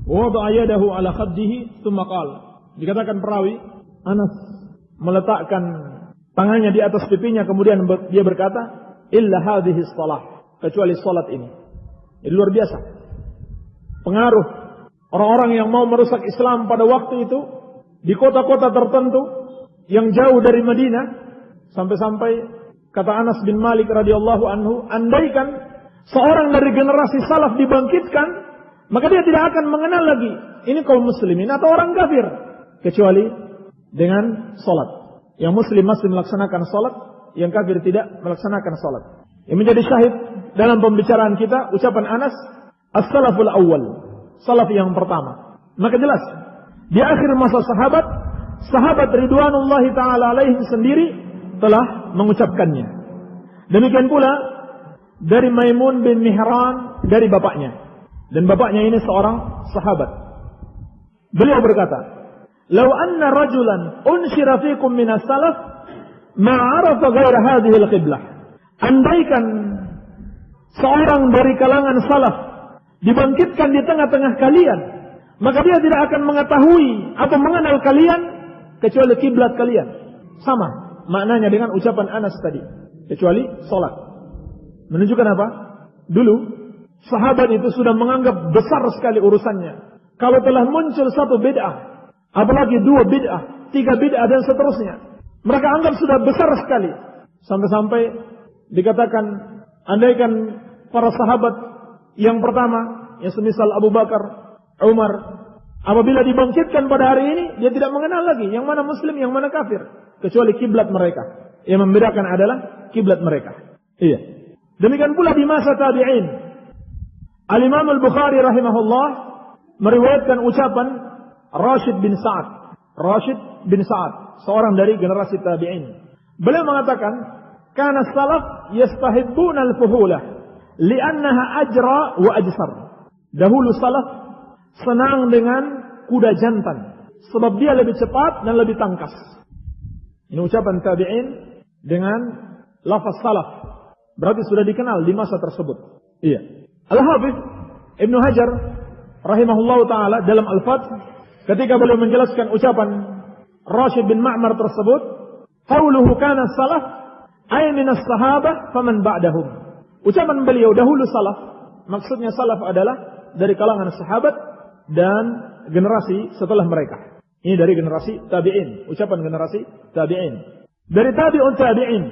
wada'a yadahu ala khaddihi thumma qala. Dikatakan perawi, Anas meletakkan tangannya di atas pipinya, kemudian dia berkata, illa hadhihi shalah, kecuali salat ini. Jadi luar biasa pengaruh orang-orang yang mau merusak Islam pada waktu itu di kota-kota tertentu yang jauh dari Madinah, sampai-sampai kata Anas bin Malik radhiyallahu anhu, andaikan seorang dari generasi salaf dibangkitkan, maka dia tidak akan mengenal lagi ini kaum muslimin atau orang kafir, kecuali dengan salat. Yang muslim masih melaksanakan salat, yang kafir tidak melaksanakan salat. Yang menjadi syahid dalam pembicaraan kita ucapan Anas, as-salaful awwal, salaf yang pertama. Maka jelas di akhir masa sahabat ridwanullahi taala alaihim sendiri telah mengucapkannya. Demikian pula dari Maimun bin Mihran dari bapaknya, dan bapaknya ini seorang sahabat. Beliau berkata, "Lau anna rajulan unshira fikum minas salaf ma 'arafa ghaira hadhihi al-qiblah." Andaikan seorang dari kalangan salaf dibangkitkan di tengah-tengah kalian, maka dia tidak akan mengetahui atau mengenal kalian kecuali kiblat kalian. Sama maknanya dengan ucapan Anas tadi, kecuali salat. Menunjukkan apa? Dulu sahabat itu sudah menganggap besar sekali urusannya. Kalau telah muncul satu bid'ah, apalagi 2 bid'ah, 3 bid'ah dan seterusnya, mereka anggap sudah besar sekali. Sampai-sampai dikatakan, andaikan para sahabat yang pertama, yang semisal Abu Bakar, Umar, apabila dibangkitkan pada hari ini, dia tidak mengenal lagi yang mana muslim, yang mana kafir, kecuali kiblat mereka. Yang membedakan adalah kiblat mereka. Iya. Demikian pula di masa tabi'in. Al-Imam Al-Bukhari rahimahullah meriwayatkan ucapan Rashid bin Sa'ad, seorang dari generasi tabi'in. Beliau mengatakan, "Kana salaf yastahibbuna al-fuhulah li'annaha ajra wa ajsar." Dahulu salaf senang dengan kuda jantan sebab dia lebih cepat dan lebih tangkas. Ini ucapan tabi'in dengan lafaz salaf. Berarti sudah dikenal di masa tersebut. Iya. Al-Hafidz Ibnu Hajar rahimahullahu taala dalam Al-Fath ketika beliau menjelaskan ucapan Rashid bin Ma'mar tersebut, qauluhu kana salaf ay minas sahabah faman ba'dahum. Ucapan beliau dahulu salaf, maksudnya salaf adalah dari kalangan sahabat dan generasi setelah mereka. Ini dari generasi tabi'in, ucapan generasi tabi'in. Dari tabi'un tabi'in,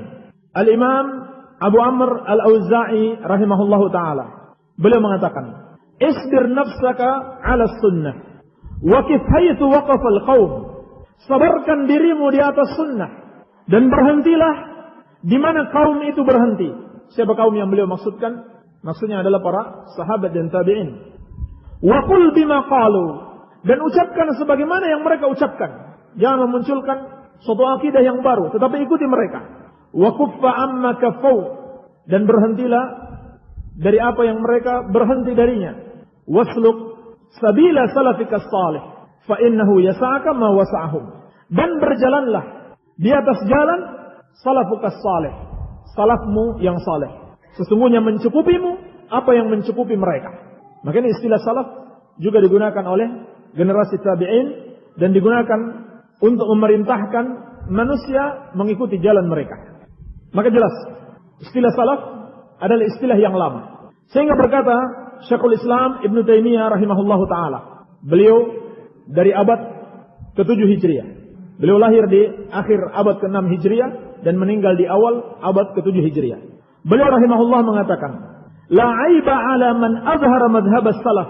Al-Imam Abu Amr Al-Auza'i rahimahullahu ta'ala, beliau mengatakan, "Isbir nafsaka 'ala sunnah wa kif haitsu waqafa al-qaum." Sabarkan dirimu di atas sunnah dan berhentilah di mana kaum itu berhenti. Siapa kaum yang beliau maksudkan? Maksudnya adalah para sahabat dan tabi'in. Wa qul bima qalu, dan ucapkan sebagaimana yang mereka ucapkan. Jangan memunculkan suatu akidah yang baru, tetapi ikuti mereka. Wa kuffa amma kaffau, dan berhentilah dari apa yang mereka berhenti darinya. Wasluk sabila salafika salih fa innahu yasa'aka ma wasa'ahum, dan berjalanlah di atas jalan salafuka salih, salafmu yang saleh, sesungguhnya mencukupimu apa yang mencukupi mereka. Makanya istilah salaf juga digunakan oleh generasi tabi'in dan digunakan untuk memerintahkan manusia mengikuti jalan mereka. Maka jelas istilah salaf adalah istilah yang lama. Sehingga berkata Syekhul Islam Ibnu Taimiyah rahimahullahu taala, beliau dari abad ke-7 Hijriah. Beliau lahir di akhir abad ke-6 Hijriah dan meninggal di awal abad ke-7 Hijriah. Beliau rahimahullah mengatakan, "La 'aiba 'ala man azhara madhhab as-salaf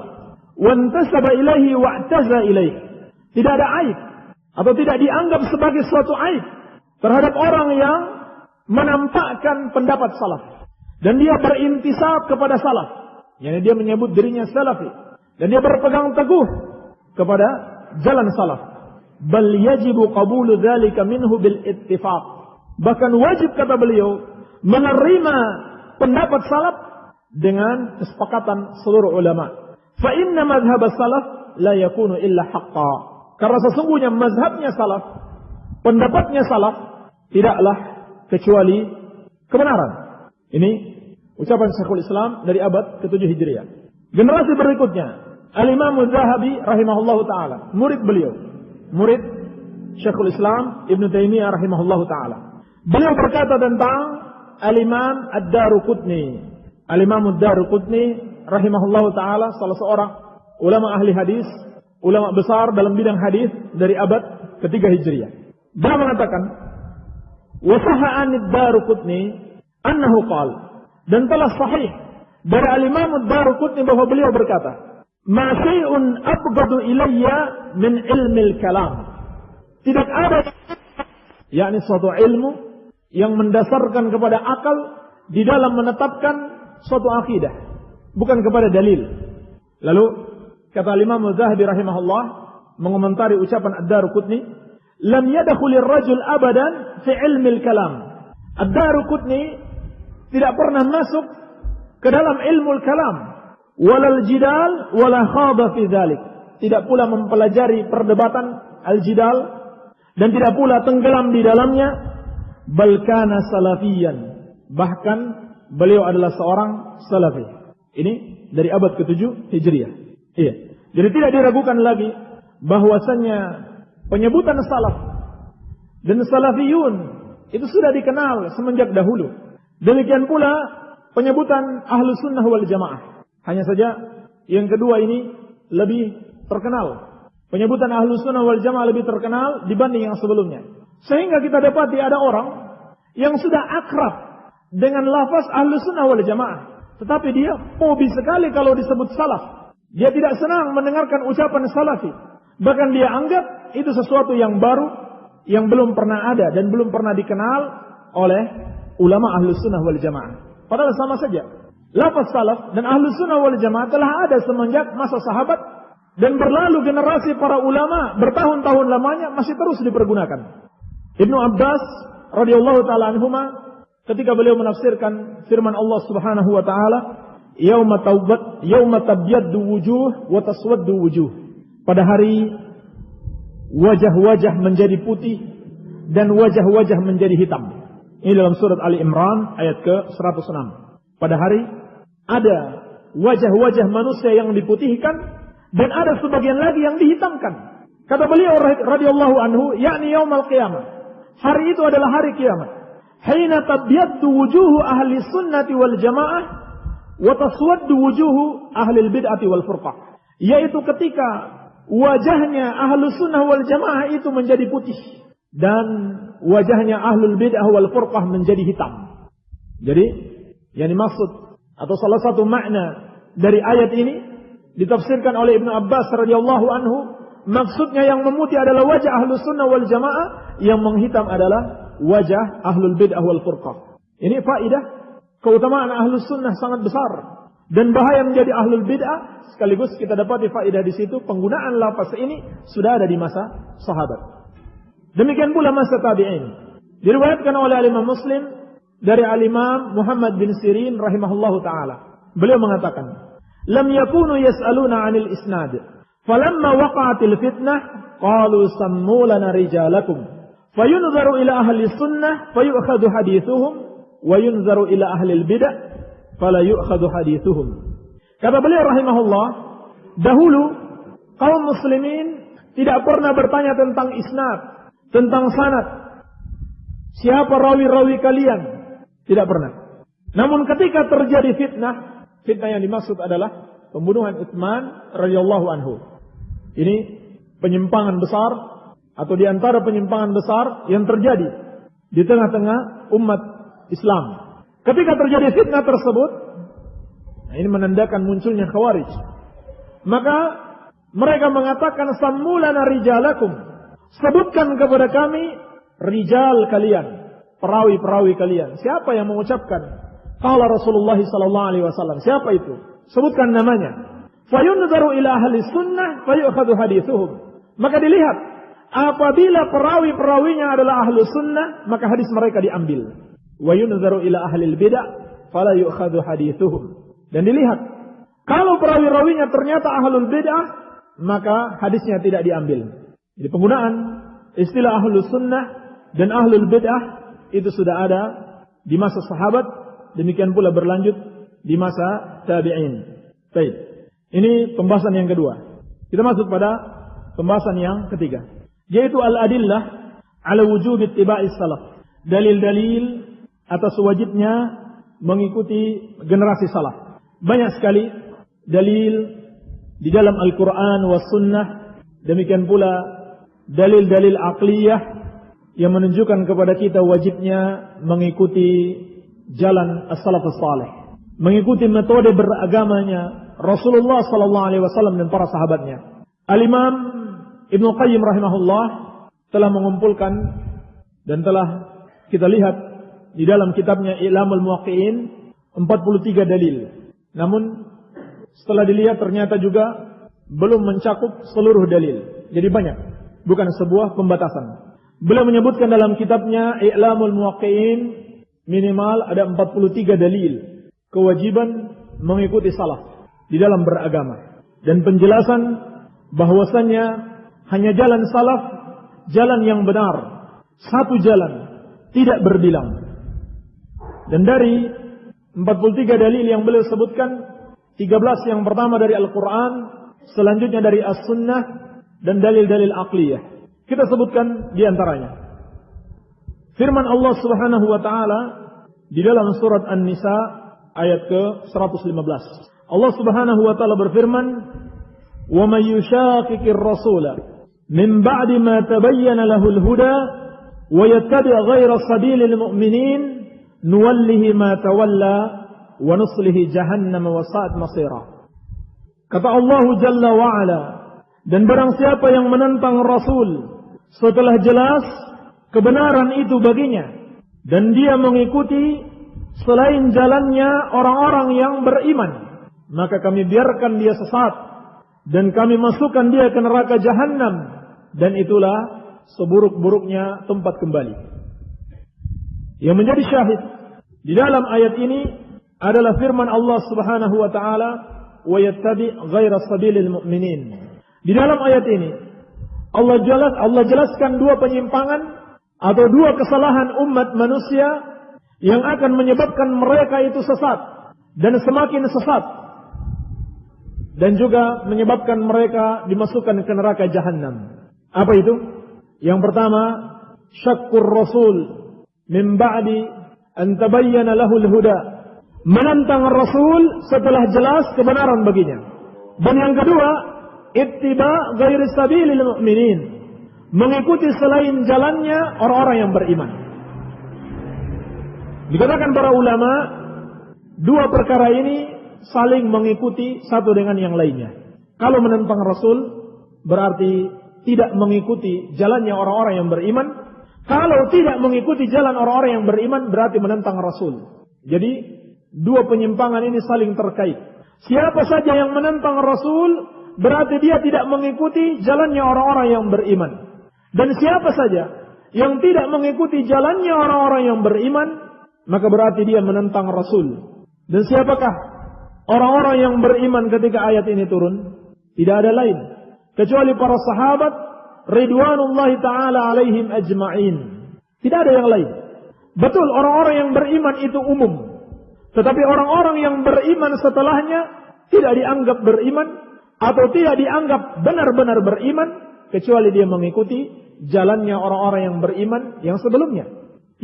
wa intasaba ilaihi wa i'taza ilaihi." Tidak ada aib atau tidak dianggap sebagai suatu aib terhadap orang yang menampakkan pendapat salaf dan dia berintisab kepada salaf, yakni dia menyebut dirinya salafi dan dia berpegang teguh kepada jalan salaf. Bal yajibu qabulu dzalika minhu bil ittifaq. Bahkan wajib, kata beliau, menerima pendapat salaf dengan kesepakatan seluruh ulama. Fa inna madhhab salaf la yakunu illa haqqa. Karena sesungguhnya mazhabnya salaf, pendapatnya salaf tidaklah kecuali kebenaran. Ini ucapan Syekhul Islam dari abad ke-7 Hijriah. Generasi berikutnya, Al-Imam Az-Zahabi rahimahullahu taala, murid beliau, murid Syekhul Islam Ibn Taimiyah rahimahullahu taala. Beliau berkata tentang Al-Imam Ad-Daruqutni. Al-Imam Ad-Daruqutni rahimahullahu taala salah seorang ulama ahli hadis, ulama besar dalam bidang hadis dari abad ke-3 Hijriah. Dia mengatakan, "Wa sahha an Ad-Daruqutni annahu qala," dan telah sahih dari Al-Imam Ad-Daruqutni bahwa beliau berkata, "Ma syai'un abghadu ilayya min ilmil kalam." Tidak ada yakni suatu ilmu yang mendasarkan kepada akal di dalam menetapkan suatu akidah, bukan kepada dalil. Lalu kata Imam Az-Zahabi rahimahullah mengomentari ucapan Ad-Daruqutni, "Lam yadkhulir rajul abadan fi ilmil kalam." Ad-Daruqutni tidak pernah masuk ke dalam ilmu kalam, walal jidal wala khada fi dzalik. Tidak pula mempelajari perdebatan al-jidal dan tidak pula tenggelam di dalamnya. Bal kana salafiyan, bahkan beliau adalah seorang salafi. Ini dari abad ke-7 Hijriah. Iya. Jadi tidak diragukan lagi bahwasannya penyebutan salaf dan salafiyun itu sudah dikenal semenjak dahulu. Demikian pula penyebutan ahlu sunnah wal jamaah. Hanya saja yang kedua ini lebih terkenal. Penyebutan ahlu sunnah wal jamaah lebih terkenal dibanding yang sebelumnya. Sehingga kita dapati ada orang yang sudah akrab dengan lafaz ahlu sunnah wal jamaah. Tetapi dia hobi sekali kalau disebut salaf. Dia tidak senang mendengarkan ucapan salafi. Bahkan dia anggap itu sesuatu yang baru, yang belum pernah ada dan belum pernah dikenal oleh ulama ahlu sunnah wal jamaah. Padahal sama saja. Lafaz salaf dan ahlu sunnah wal jamaah telah ada semenjak masa sahabat. Dan berlalu generasi para ulama bertahun-tahun lamanya masih terus dipergunakan. Ibnu Abbas radhiyallahu taala anhuma ketika beliau menafsirkan firman Allah Subhanahu wa taala, yauma tabyaddu wujuh wa taswaddu wujuh. Pada hari wajah-wajah menjadi putih dan wajah-wajah menjadi hitam. Ini dalam surat Ali Imran ayat ke-106. Pada hari ada wajah-wajah manusia yang diputihkan dan ada sebagian lagi yang dihitamkan. Kata beliau radhiyallahu anhu, yakni yaumul qiyamah. Hari itu adalah hari kiamat. Hina tabyaddu wujuhu ahli sunnati wal jamaah wa taswaddu wujuhu ahli bid'ati wal furqah. Yaitu ketika wajahnya ahlu sunnah wal jamaah itu menjadi putih dan wajahnya ahlul bid'ah wal furqah menjadi hitam. Jadi yang dimaksud atau salah satu makna dari ayat ini ditafsirkan oleh Ibnu Abbas radhiyallahu anhu, maksudnya yang memutih adalah wajah ahlus sunnah wal jamaah, yang menghitam adalah wajah ahlul bid'ah wal furqah. Ini faidah keutamaan ahlus sunnah sangat besar dan bahaya menjadi ahlul bid'ah. Sekaligus kita dapati faidah di situ penggunaan lafaz ini sudah ada di masa sahabat. Demikian pula masa tabi'in. Diriwayatkan oleh Imam Muslim dari Al-Imam Muhammad bin Sirin rahimahullahu taala. Beliau mengatakan, lam yakunu yas'aluna 'anil isnad. Falamma waqa'atil fitnah qalu sammu lana rijalakum. Fayunzaru ila ahli sunnah fayu'khadhu hadithuhum wa yunzaru ila ahli al-bid'ah fala yu'khadhu hadithuhum. Kata beliau rahimahullah, dahulu kaum muslimin tidak pernah bertanya tentang isnad, tentang sanad. Siapa rawi-rawi kalian? Tidak pernah. Namun ketika terjadi fitnah yang dimaksud adalah pembunuhan Utsman radhiyallahu anhu. Ini penyimpangan besar atau di antara penyimpangan besar yang terjadi di tengah-tengah umat Islam. Ketika terjadi fitnah tersebut, ini menandakan munculnya Khawarij. Maka mereka mengatakan sammulana rijalakum. Sebutkan kepada kami rijal kalian, perawi-perawi kalian. Siapa yang mengucapkan qala Rasulullah sallallahu alaihi wasallam? Siapa itu? Sebutkan namanya. Fayunzaru ila ahli sunnah fayu'khadhu hadithuhum. Maka dilihat, apabila perawi-perawinya adalah ahlu sunnah, maka hadis mereka diambil. Wa yunzaru ila ahli bid'ah fala yu'khadhu hadithuhum. Dan dilihat, kalau perawi-rawinya ternyata ahlul bid'ah, maka hadisnya tidak diambil. Jadi penggunaan istilah ahlus sunnah dan ahlul bid'ah itu sudah ada di masa sahabat, demikian pula berlanjut di masa tabi'in. Baik. Ini pembahasan yang kedua. Kita masuk pada pembahasan yang ketiga, yaitu al-adillah ala wujub ittiba'is salaf. Dalil-dalil atas wajibnya mengikuti generasi salaf. Banyak sekali dalil di dalam Al-Quran was sunnah, demikian pula dalil-dalil aqliyah yang menunjukkan kepada kita wajibnya mengikuti jalan as-salafus salih, mengikuti metode beragamanya Rasulullah sallallahu alaihi wasallam dan para sahabatnya. Al-Imam Ibnu Qayyim rahimahullah telah mengumpulkan dan telah kita lihat di dalam kitabnya I'lamul Muwaqqi'in 43 dalil. Namun setelah dilihat ternyata juga belum mencakup seluruh dalil. Jadi banyak, bukan sebuah pembatasan. Beliau menyebutkan dalam kitabnya I'lamul Muwaqqi'in minimal ada 43 dalil kewajiban mengikuti salaf di dalam beragama, dan penjelasan bahwasannya hanya jalan salaf, jalan yang benar, satu jalan, tidak berbilang. Dan dari 43 dalil yang beliau sebutkan, 13 yang pertama dari Al-Quran, selanjutnya dari As-Sunnah, dan dalil-dalil aqliyah. Kita sebutkan di antaranya. Firman Allah Subhanahu wa taala di dalam surat An-Nisa ayat ke-115. Allah Subhanahu wa taala berfirman, "Wa may yushaqiqir rasula min ba'di ma tabayyana lahul huda wa yattabi' ghayra sabilil mu'minin nuwallihi ma tawalla wa nuslihi jahannam wa sa'at masira." Kata Allah Jalla wa Ala, dan barang siapa yang menentang Rasul setelah jelas kebenaran itu baginya, dan dia mengikuti selain jalannya orang-orang yang beriman, maka kami biarkan dia sesat dan kami masukkan dia ke neraka Jahannam, dan itulah seburuk-buruknya tempat kembali. Yang menjadi syahid di dalam ayat ini adalah firman Allah Subhanahu wa taala, "Wa yattabi' ghaira sabilil mu'minin." Di dalam ayat ini Allah jelaskan dua penyimpangan atau dua kesalahan umat manusia yang akan menyebabkan mereka itu sesat dan semakin sesat, dan juga menyebabkan mereka dimasukkan ke neraka Jahannam. Apa itu? Yang pertama, syakkur Rasul min ba'di an tabayyana lahul huda, menentang Rasul setelah jelas kebenaran baginya. Dan yang kedua, ittiba' ghairi sabilil mu'minin, mengikuti selain jalannya orang-orang yang beriman. Dikatakan para ulama, dua perkara ini saling mengikuti satu dengan yang lainnya. Kalau menentang Rasul berarti tidak mengikuti jalannya orang-orang yang beriman. Kalau tidak mengikuti jalan orang-orang yang beriman berarti menentang Rasul. Jadi dua penyimpangan ini saling terkait. Siapa saja yang menentang Rasul berarti dia tidak mengikuti jalannya orang-orang yang beriman. Dan siapa saja yang tidak mengikuti jalannya orang-orang yang beriman, maka berarti dia menentang Rasul. Dan siapakah orang-orang yang beriman ketika ayat ini turun? Tidak ada lain kecuali para sahabat ridwanullahi ta'ala alaihim ajma'in. Tidak ada yang lain. Betul, orang-orang yang beriman itu umum, tetapi orang-orang yang beriman setelahnya tidak dianggap beriman atau tidak dianggap benar-benar beriman kecuali dia mengikuti jalannya orang-orang yang beriman yang sebelumnya,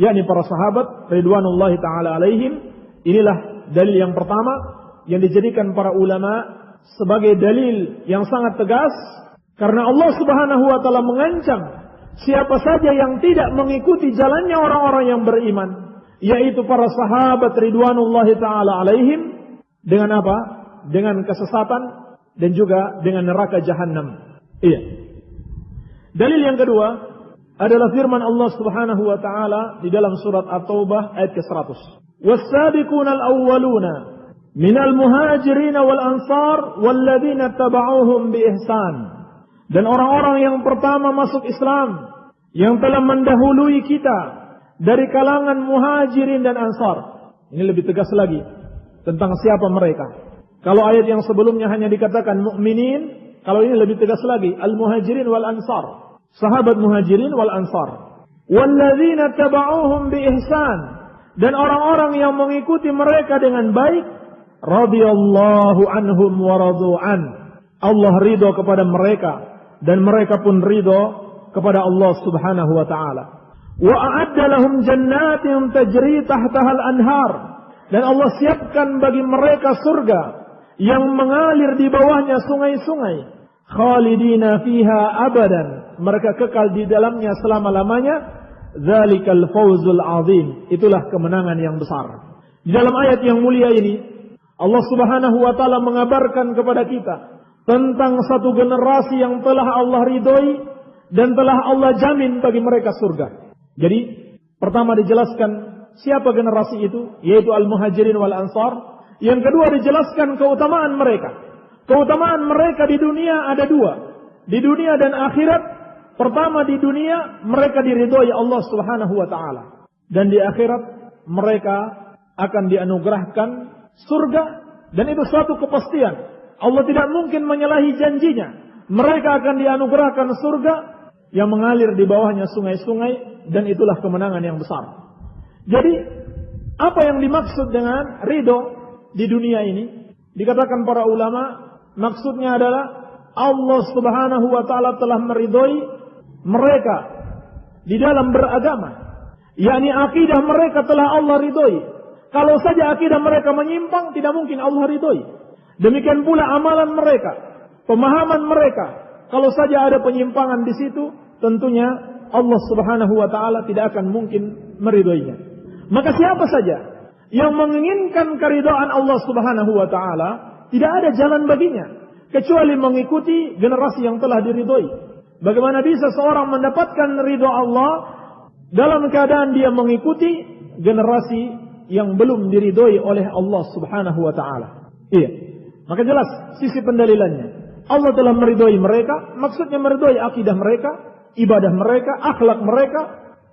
yakni para sahabat ridwanullahi ta'ala alaihim. Inilah dalil yang pertama yang dijadikan para ulama sebagai dalil yang sangat tegas, karena Allah Subhanahu wa taala mengancam siapa saja yang tidak mengikuti jalannya orang-orang yang beriman, yaitu para sahabat ridwanullahi ta'ala alaihim, dengan apa? Dengan kesesatan dan juga dengan neraka Jahannam. Iya. Dalil yang kedua adalah firman Allah Subhanahu wa taala di dalam surat At-Taubah ayat ke-100. Was-sabiquna al-awwaluna minal muhajirin wal ansar walladzina tabauhum bi ihsan. Dan orang-orang yang pertama masuk Islam yang telah mendahului kita dari kalangan muhajirin dan ansar. Ini lebih tegas lagi tentang siapa mereka. Kalau ayat yang sebelumnya hanya dikatakan mukminin Kalau ini lebih tegas lagi, al-muhajirin wal ansar. Sahabat muhajirin wal ansar. Walladzina taba'uhum bi ihsan. Dan orang-orang yang mengikuti mereka dengan baik, radhiyallahu anhum wa radu'an. Allah ridho kepada mereka dan mereka pun ridho kepada Allah Subhanahu wa taala. Wa a'adda lahum jannatin tajri tahtaha al-anhar. Dan Allah siapkan bagi mereka surga yang mengalir di bawahnya sungai-sungai. Khalidina fiha abadan. Mereka kekal di dalamnya selama-lamanya. Dzalikal fawzul azim. Itulah kemenangan yang besar. Di dalam ayat yang mulia ini, Allah Subhanahu wa taala mengabarkan kepada kita tentang satu generasi yang telah Allah ridhoi dan telah Allah jamin bagi mereka surga. Jadi, pertama dijelaskan siapa generasi itu, yaitu al-muhajirin wal ansar. Yang kedua dijelaskan keutamaan mereka. Keutamaan mereka di dunia ada dua. Di dunia dan akhirat. Pertama di dunia mereka diridhoi Allah Subhanahu wa taala. Dan di akhirat mereka akan dianugerahkan surga. Dan itu suatu kepastian. Allah tidak mungkin menyalahi janjinya. Mereka akan dianugerahkan surga yang mengalir di bawahnya sungai-sungai. Dan itulah kemenangan yang besar. Jadi apa yang dimaksud dengan ridho di dunia ini? Dikatakan para ulama, maksudnya adalah Allah Subhanahu wa taala telah meridhoi mereka di dalam beragama. yakni akidah mereka telah Allah ridhoi. Kalau saja akidah mereka menyimpang, tidak mungkin Allah ridhoi. Demikian pula amalan mereka, pemahaman mereka. Kalau saja ada penyimpangan di situ, tentunya Allah Subhanahu wa taala tidak akan mungkin meridhoinya. Maka siapa saja yang menginginkan keridhaan Allah Subhanahu wa taala, tidak ada jalan baginya kecuali mengikuti generasi yang telah diridhoi. Bagaimana bisa seorang mendapatkan ridha Allah dalam keadaan dia mengikuti generasi yang belum diridhoi oleh Allah Subhanahu wa taala? Iya. Maka jelas sisi pendalilannya. Allah telah meridhoi mereka, maksudnya meridhoi akidah mereka, ibadah mereka, akhlak mereka,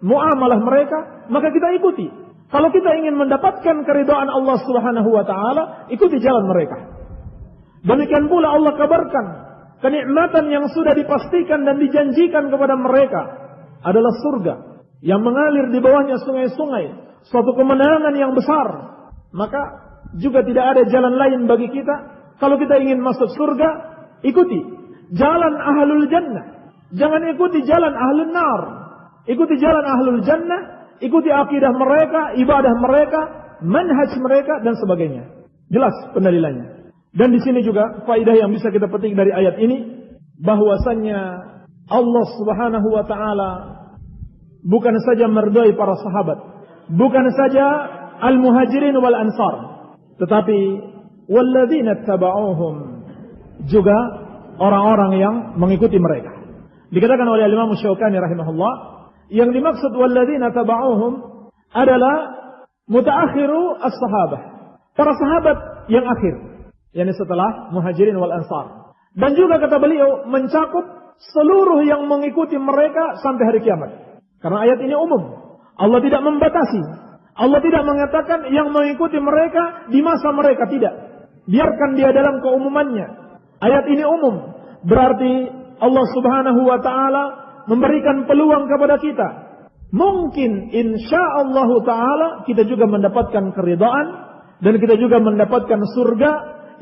muamalah mereka, maka kita ikuti. Kalau kita ingin mendapatkan keridhaan Allah Subhanahu wa taala, ikuti jalan mereka. Demikian pula Allah kabarkan kenikmatan yang sudah dipastikan dan dijanjikan kepada mereka adalah surga yang mengalir di bawahnya sungai-sungai, suatu kemenangan yang besar. Maka juga tidak ada jalan lain bagi kita. Kalau kita ingin masuk surga, ikuti jalan ahlul jannah. Jangan ikuti jalan ahlul nar. Ikuti jalan ahlul jannah, ikuti akidah mereka, ibadah mereka, manhaj mereka dan sebagainya. Jelas pendalilannya. Dan di sini juga faedah yang bisa kita petik dari ayat ini, bahwasannya Allah Subhanahu wa taala bukan saja meridhai para sahabat, bukan saja al-muhajirin wal ansar, tetapi walladzina taba'uhum, juga orang-orang yang mengikuti mereka. Dikatakan oleh Imam Syaukani rahimahullah, yang dimaksud walladzina taba'uhum adalah mutaakhiru as-sahabah, para sahabat yang akhir, yakni setelah muhajirin wal ansar. Dan juga kata beliau mencakup seluruh yang mengikuti mereka sampai hari kiamat. Karena ayat ini umum. Allah tidak membatasi. Allah tidak mengatakan yang mengikuti mereka di masa mereka, tidak. Biarkan dia dalam keumumannya. Ayat ini umum. Berarti Allah Subhanahu wa taala memberikan peluang kepada kita. Mungkin insyaallah taala kita juga mendapatkan keridhaan dan kita juga mendapatkan surga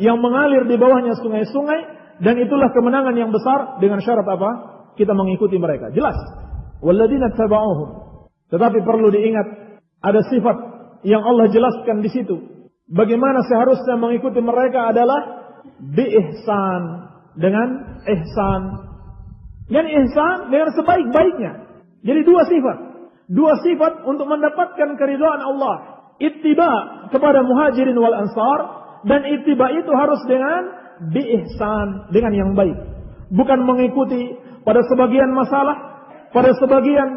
yang mengalir di bawahnya sungai-sungai, dan itulah kemenangan yang besar dengan syarat apa? Kita mengikuti mereka. Jelas. Walladzina taba'uhum. Tetapi perlu diingat, ada sifat yang Allah jelaskan di situ. Bagaimana seharusnya mengikuti mereka adalah bi-ihsan, dengan ihsan. Dan ihsan dengan sebaik-baiknya. Jadi dua sifat. Dua sifat untuk mendapatkan keridhaan Allah. Ittiba kepada muhajirin wal ansar. Dan ittiba itu harus dengan bi-ihsan, dengan yang baik. Bukan mengikuti pada sebagian masalah, pada sebagian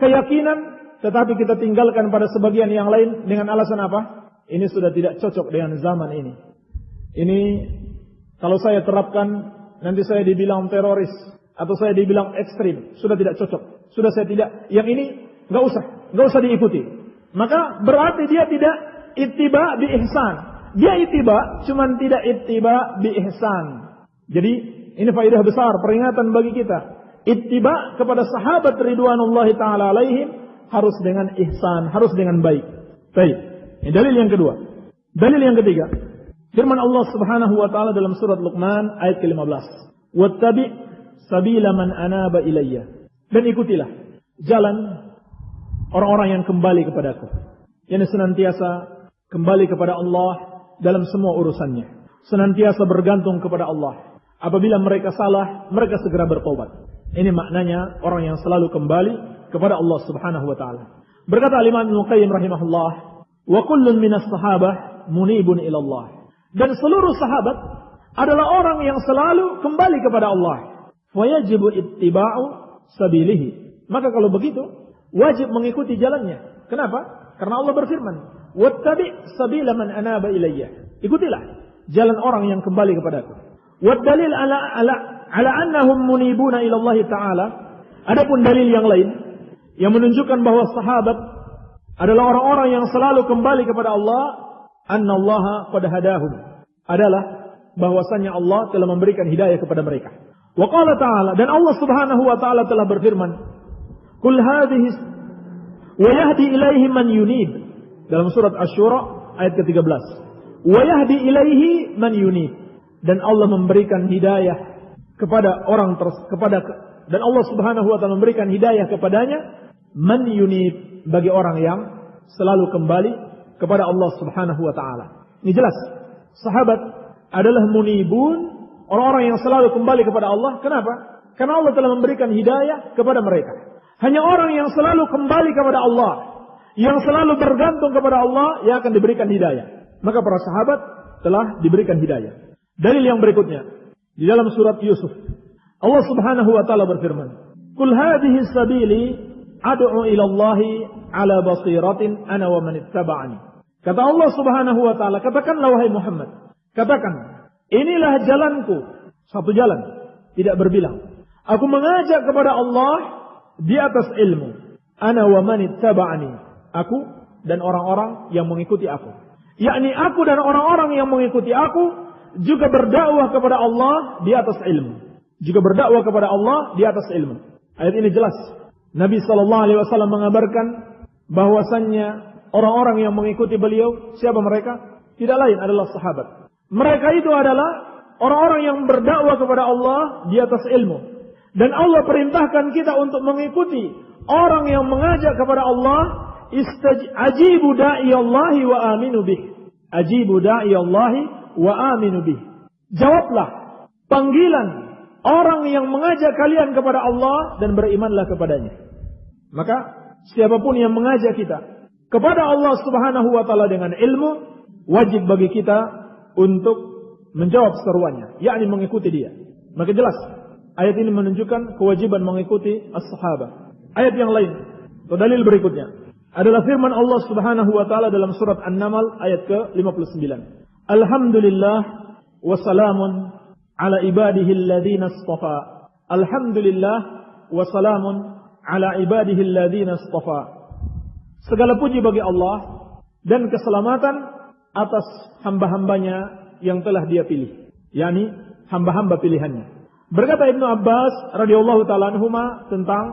keyakinan, tetapi kita tinggalkan pada sebagian yang lain dengan alasan apa? Ini sudah tidak cocok dengan zaman ini. Ini kalau saya terapkan nanti saya dibilang teroris atau saya dibilang ekstrim, sudah tidak cocok. Sudah saya tidak, yang ini enggak usah diikuti. Maka berarti dia tidak ittiba bi ihsan. Dia ittiba, cuman tidak ittiba bi ihsan. Jadi Ini faedah besar, peringatan bagi kita. Ittiba kepada sahabat ridwanullahi ta'ala alaihim harus dengan ihsan, harus dengan baik. Baik. Ini dalil yang kedua. Dalil yang ketiga. Firman Allah Subhanahu wa taala dalam surat Luqman ayat ke-15. Wattabi' sabila man anaba ilayya. Dan ikutilah jalan orang-orang yang kembali kepadaku. Yang senantiasa kembali kepada Allah dalam semua urusannya. Senantiasa bergantung kepada Allah. Apabila mereka salah, mereka segera bertobat. Ini maknanya orang yang selalu kembali kepada Allah Subhanahu wa taala. Berkata Imam Ibnu Qayyim rahimahullah, "Wa kullun minas sahabah munibun ila Allah." Dan seluruh sahabat adalah orang yang selalu kembali kepada Allah. Wa yajibu ittiba'u sabilihi. Maka kalau begitu, wajib mengikuti jalannya. Kenapa? Karena Allah berfirman, "Wattabi' sabila man anaba ilayya." Ikutilah jalan orang yang kembali kepadaku. Wadalil ala annahum munibuna ila Allah Ta'ala. Adapun dalil yang lain yang menunjukkan bahwa sahabat adalah orang-orang yang selalu kembali kepada Allah, annallaha qad hadahum, adalah bahwasanya Allah telah memberikan hidayah kepada mereka. Wa qala ta'ala, dan Allah Subhanahu wa taala telah berfirman, "Qul hadhihi wa yahdi ilaihi man yunib." Dalam surat Asy-Syura ayat ke-13. Wa yahdi ilaihi man yunib. Dan Allah memberikan hidayah kepada dan Allah Subhanahu wa taala memberikan hidayah kepadanya man yunib, bagi orang yang selalu kembali kepada Allah Subhanahu wa taala. Ini jelas. Sahabat adalah munibun, orang-orang yang selalu kembali kepada Allah. Kenapa? Karena Allah telah memberikan hidayah kepada mereka. Hanya orang yang selalu kembali kepada Allah, yang selalu bergantung kepada Allah, yang akan diberikan hidayah. Maka para sahabat telah diberikan hidayah. Dalil yang berikutnya di dalam surat Yusuf, Allah Subhanahu wa taala berfirman, "Qul hadhihi sabili ad'u ila Allahi ala basiratin ana wa man ittaba'ani." Kata Allah Subhanahu wa taala, katakanlah wahai Muhammad, katakan, inilah jalanku, satu jalan, tidak berbilang. Aku mengajak kepada Allah di atas ilmu. Ana wa man ittaba'ani. Aku dan orang-orang yang mengikuti aku. Yakni aku dan orang-orang yang mengikuti aku juga berdakwah kepada Allah di atas ilmu. Juga berdakwah kepada Allah di atas ilmu. Ayat ini jelas. Nabi SAW mengabarkan bahwasannya orang-orang yang mengikuti beliau, siapa mereka? Tidak lain adalah sahabat. Mereka itu adalah orang-orang yang berdakwah kepada Allah di atas ilmu. Dan Allah perintahkan kita untuk mengikuti orang yang mengajak kepada Allah. Ajibu da'i Allahi wa aminu bih. Ajibu da'i Allahi wa aminu bih. Jawablah panggilan orang yang mengajak kalian kepada Allah dan berimanlah kepadanya. Maka siapapun yang mengajak kita kepada Allah Subhanahu wa taala dengan ilmu, wajib bagi kita untuk menjawab seruannya, yakni mengikuti dia. Maka jelas ayat ini menunjukkan kewajiban mengikuti as-sahabah. Ayat yang lain atau dalil berikutnya adalah firman Allah Subhanahu wa taala dalam surat An-Naml ayat ke-59. Alhamdulillah wa salamun ala ibadihi alladhina istafa. Alhamdulillah wa salamun ala ibadihi alladhina istafa. Segala puji bagi Allah dan keselamatan atas hamba-hambanya yang telah Dia pilih, yakni hamba-hamba pilihannya. Berkata Ibnu Abbas radhiyallahu taala anhuma tentang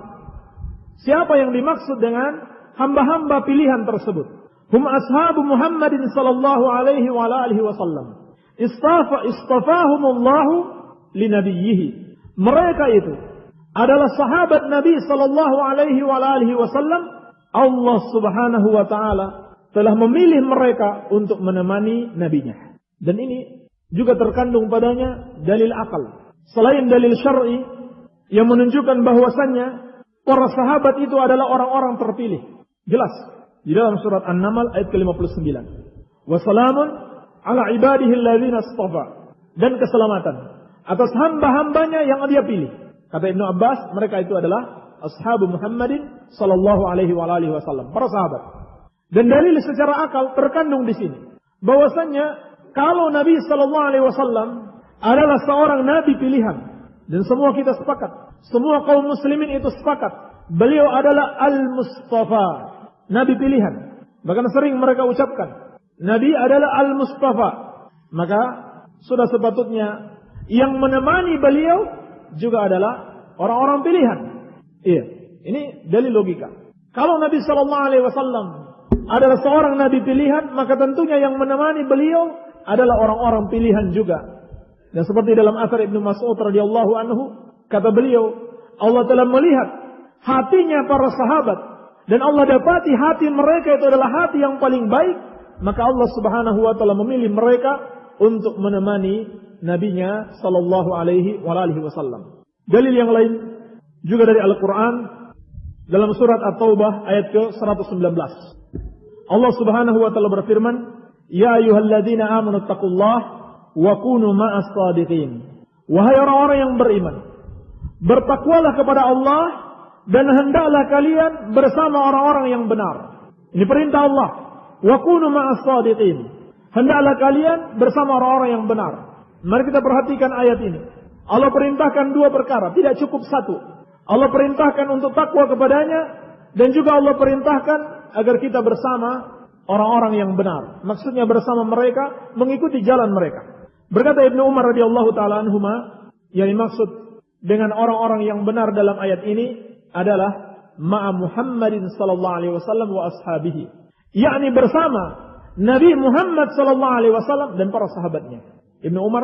siapa yang dimaksud dengan hamba-hamba pilihan tersebut. Hum ashabu Muhammadin sallallahu alaihi wa alihi wasallam. Istafahumullahu linabiyhi. Mereka itu adalah sahabat Nabi sallallahu alaihi wa alihi wasallam. Allah Subhanahu wa taala telah memilih mereka untuk menemani nabinya. Dan ini juga terkandung padanya dalil akal. Selain dalil syar'i yang menunjukkan bahwasannya para sahabat itu adalah orang-orang terpilih. Jelas di dalam surat An-Naml ayat ke-59. Wa salamun ala ibadihi alladzina istafa. Dan keselamatan atas hamba-hambanya yang Dia pilih. Kata Ibnu Abbas, mereka itu adalah ashabu Muhammadin sallallahu alaihi wa alihi wasallam, para sahabat. Dan dalil secara akal terkandung di sini bahwasannya kalau Nabi sallallahu alaihi wasallam adalah seorang nabi pilihan, dan semua kita sepakat, semua kaum muslimin itu sepakat, beliau adalah al-Mustafa, nabi pilihan. Bahkan sering mereka ucapkan, Nabi adalah al-Mustafa. Maka sudah sepatutnya yang menemani beliau juga adalah orang-orang pilihan. Iya, ini dalil logika. Kalau Nabi sallallahu alaihi wasallam adalah seorang nabi pilihan, maka tentunya yang menemani beliau adalah orang-orang pilihan juga. Dan seperti dalam asar Ibnu Mas'ud radhiyallahu anhu, kata beliau, Allah telah melihat hatinya para sahabat dan Allah dapati hati mereka itu adalah hati yang paling baik, maka Allah Subhanahu wa taala memilih mereka untuk menemani nabinya sallallahu alaihi wasallam. Dalil yang lain juga dari Al-Qur'an dalam surat At-Taubah ayat ke-119. Allah Subhanahu wa taala berfirman, "Ya ayyuhalladzina amanu taqullaha wa kunu ma'as shadiqin." Wahai orang-orang yang beriman, bertakwalah kepada Allah dan hendaklah kalian bersama orang-orang yang benar. Ini perintah Allah. Wa kunu ma'as shadiqin. Hendaklah kalian bersama orang-orang yang benar. Mari kita perhatikan ayat ini. Allah perintahkan dua perkara, tidak cukup satu. Allah perintahkan untuk takwa kepadanya dan juga Allah perintahkan agar kita bersama orang-orang yang benar. Maksudnya bersama mereka, mengikuti jalan mereka. Berkata Ibnu Umar radhiyallahu taala anhuma, yang dimaksud dengan orang-orang yang benar dalam ayat ini adalah ma'a Muhammadin sallallahu alaihi wasallam wa ashabihi. Yakni bersama Nabi Muhammad sallallahu alaihi wasallam dan para sahabatnya. Ibnu Umar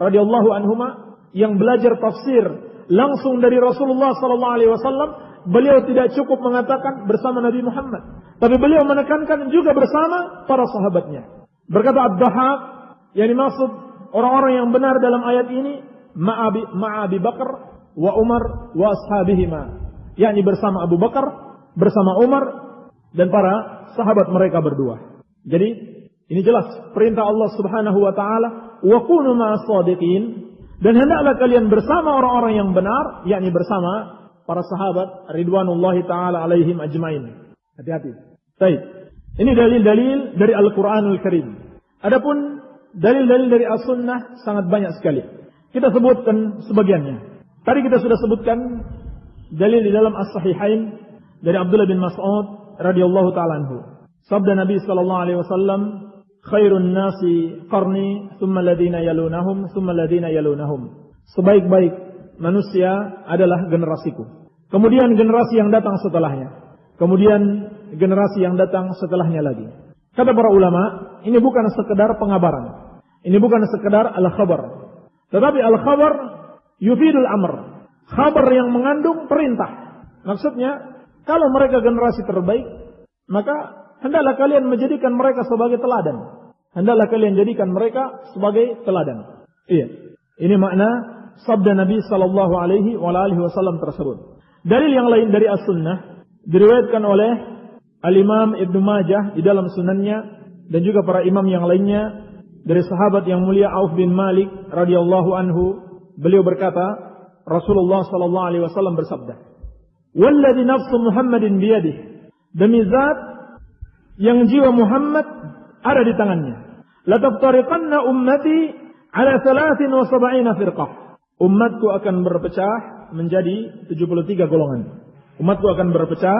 radhiyallahu anhuma yang belajar tafsir langsung dari Rasulullah sallallahu alaihi wasallam, beliau tidak cukup mengatakan bersama Nabi Muhammad, tapi beliau menekankan juga bersama para sahabatnya. Berkata Ad-Dhahhak, yang dimaksud orang-orang yang benar dalam ayat ini ma'abi Bakar wa Umar wa ashabihima, yakni bersama Abu Bakar, bersama Umar dan para sahabat mereka berdua. Jadi ini jelas perintah Allah Subhanahu wa taala, wa kunu ma'as shadiqin, dan hendaklah kalian bersama orang-orang yang benar, yakni bersama para sahabat ridwanullahi taala alaihim ajmain. Hati-hati. Baik. Ini dalil-dalil dari Al-Qur'anul Karim. Adapun dalil-dalil dari As-Sunnah sangat banyak sekali. Kita sebutkan sebagiannya. Tadi kita sudah sebutkan dalil di dalam As-Sahihain dari Abdullah bin Mas'ud radhiyallahu taala anhu. Sabda Nabi sallallahu alaihi wasallam, "Khairun nasi qarni, tsumma alladziina yalunahum, tsumma alladziina yalunahum." Sebaik-baik manusia adalah generasiku. Kemudian generasi yang datang setelahnya. Kemudian generasi yang datang setelahnya lagi. Kata para ulama, ini bukan sekedar pengabaran. Ini bukan sekedar al-khabar. Tetapi al-khabar yufidul amr. Khabar yang mengandung perintah. Maksudnya, kalau mereka generasi terbaik, maka hendaklah kalian menjadikan mereka sebagai teladan. Hendaklah kalian jadikan mereka sebagai teladan. Iya. Ini makna sabda Nabi sallallahu alaihi wasallam tersebut. Dalil yang lain dari As-Sunnah diriwayatkan oleh Al-Imam Ibnu Majah di dalam sunannya dan juga para imam yang lainnya dari sahabat yang mulia Auf bin Malik radhiyallahu anhu, beliau berkata, Rasulullah sallallahu alaihi wasallam bersabda, "Walladzi nafsu Muhammadin biyadihi." Demi zat yang jiwa Muhammad ada di tangannya. "La taftariqanna ummati ala 73 firqah." Umatku akan berpecah menjadi 73 golongan. Umatku akan berpecah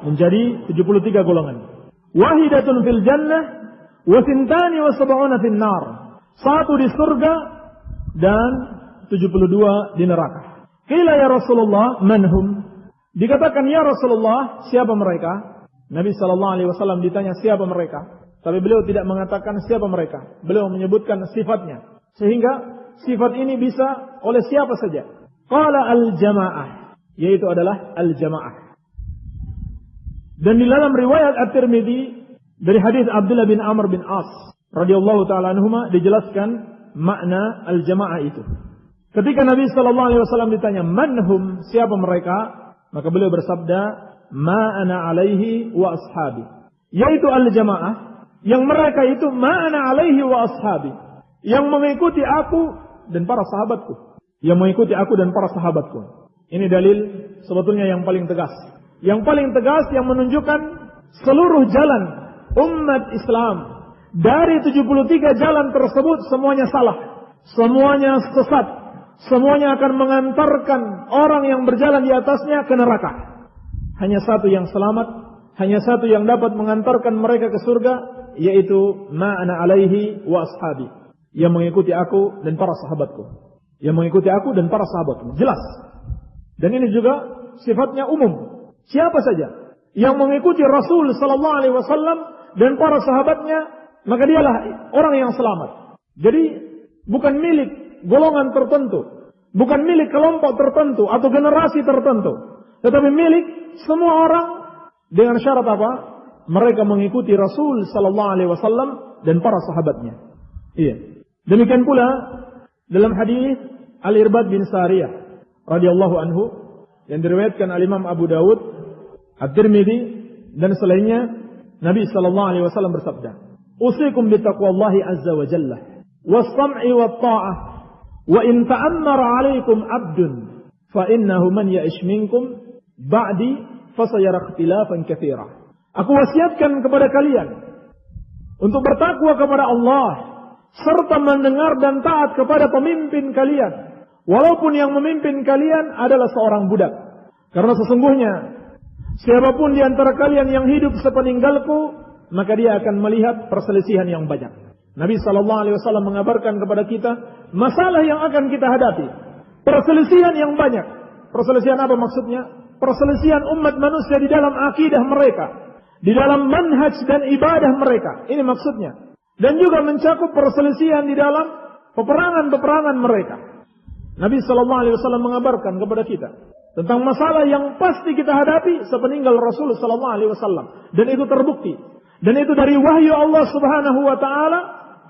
menjadi 73 golongan. Wahidatun fil jannah wa sintani wa sab'una fin nar. Satu di surga dan 72 di neraka. Qila ya Rasulullah manhum? Dikatakan ya Rasulullah, siapa mereka? Nabi sallallahu alaihi wasallam ditanya siapa mereka? Tapi beliau tidak mengatakan siapa mereka. Beliau menyebutkan sifatnya. Sehingga sifat ini bisa oleh siapa saja. Qala al-jamaah, yaitu adalah al-jamaah. Dan di dalam riwayat At-Tirmidzi dari hadis Abdullah bin Amr bin As radhiyallahu taala anhuma dijelaskan makna al-jamaah itu. Ketika Nabi sallallahu alaihi wasallam ditanya, "Manhum?" Siapa mereka? Maka beliau bersabda, "Ma ana alaihi wa ashabi." Yaitu al-jamaah yang mereka itu ma ana alaihi wa ashabi, yang mengikuti aku dan para sahabatku. Yang mengikuti aku dan para sahabatku. Ini dalil sebetulnya yang paling tegas. Yang paling tegas yang menunjukkan seluruh jalan umat Islam. Dari 73 jalan tersebut semuanya salah. Semuanya sesat. Semuanya akan mengantarkan orang yang berjalan di atasnya ke neraka. Hanya satu yang selamat. Hanya satu yang dapat mengantarkan mereka ke surga. Yaitu ma'ana alaihi wa ashabi. Yang mengikuti aku dan para sahabatku. Yang mengikuti aku dan para sahabatku. Jelas. Dan ini juga sifatnya umum. Siapa saja yang mengikuti Rasul sallallahu alaihi wasallam dan para sahabatnya, maka dialah orang yang selamat. Jadi bukan milik golongan tertentu, bukan milik kelompok tertentu atau generasi tertentu, tetapi milik semua orang dengan syarat apa? Mereka mengikuti Rasul sallallahu alaihi wasallam dan para sahabatnya. Iya. Demikian pula dalam hadis Al-Irbad bin Sariyah radhiyallahu anhu yang diriwayatkan oleh Imam Abu Dawud, At-Tirmidzi dan selainnya, Nabi sallallahu alaihi wasallam bersabda, "Usikum bi taqwallahi azza wa jalla was-sam'i wat-tha'ah wa in ta'ammara 'alaikum 'abdun fa innahu man ya'ish minkum ba'di fasayara ikhtilafan katsira." Aku wasiatkan kepada kalian untuk bertakwa kepada Allah serta mendengar dan taat kepada pemimpin kalian, walaupun yang memimpin kalian adalah seorang budak. Karena sesungguhnya siapapun di antara kalian yang hidup sepeninggalku, maka dia akan melihat perselisihan yang banyak. Nabi SAW mengabarkan kepada kita masalah yang akan kita hadapi. Perselisihan yang banyak. Perselisihan apa maksudnya? Perselisihan umat manusia di dalam akidah mereka, di dalam manhaj dan ibadah mereka. Ini maksudnya. Dan juga mencakup perselisihan di dalam peperangan-peperangan mereka. Nabi SAW mengabarkan kepada kita tentang masalah yang pasti kita hadapi sepeninggal Rasul SAW. Dan itu terbukti. Dan itu dari wahyu Allah Subhanahu wa ta'ala.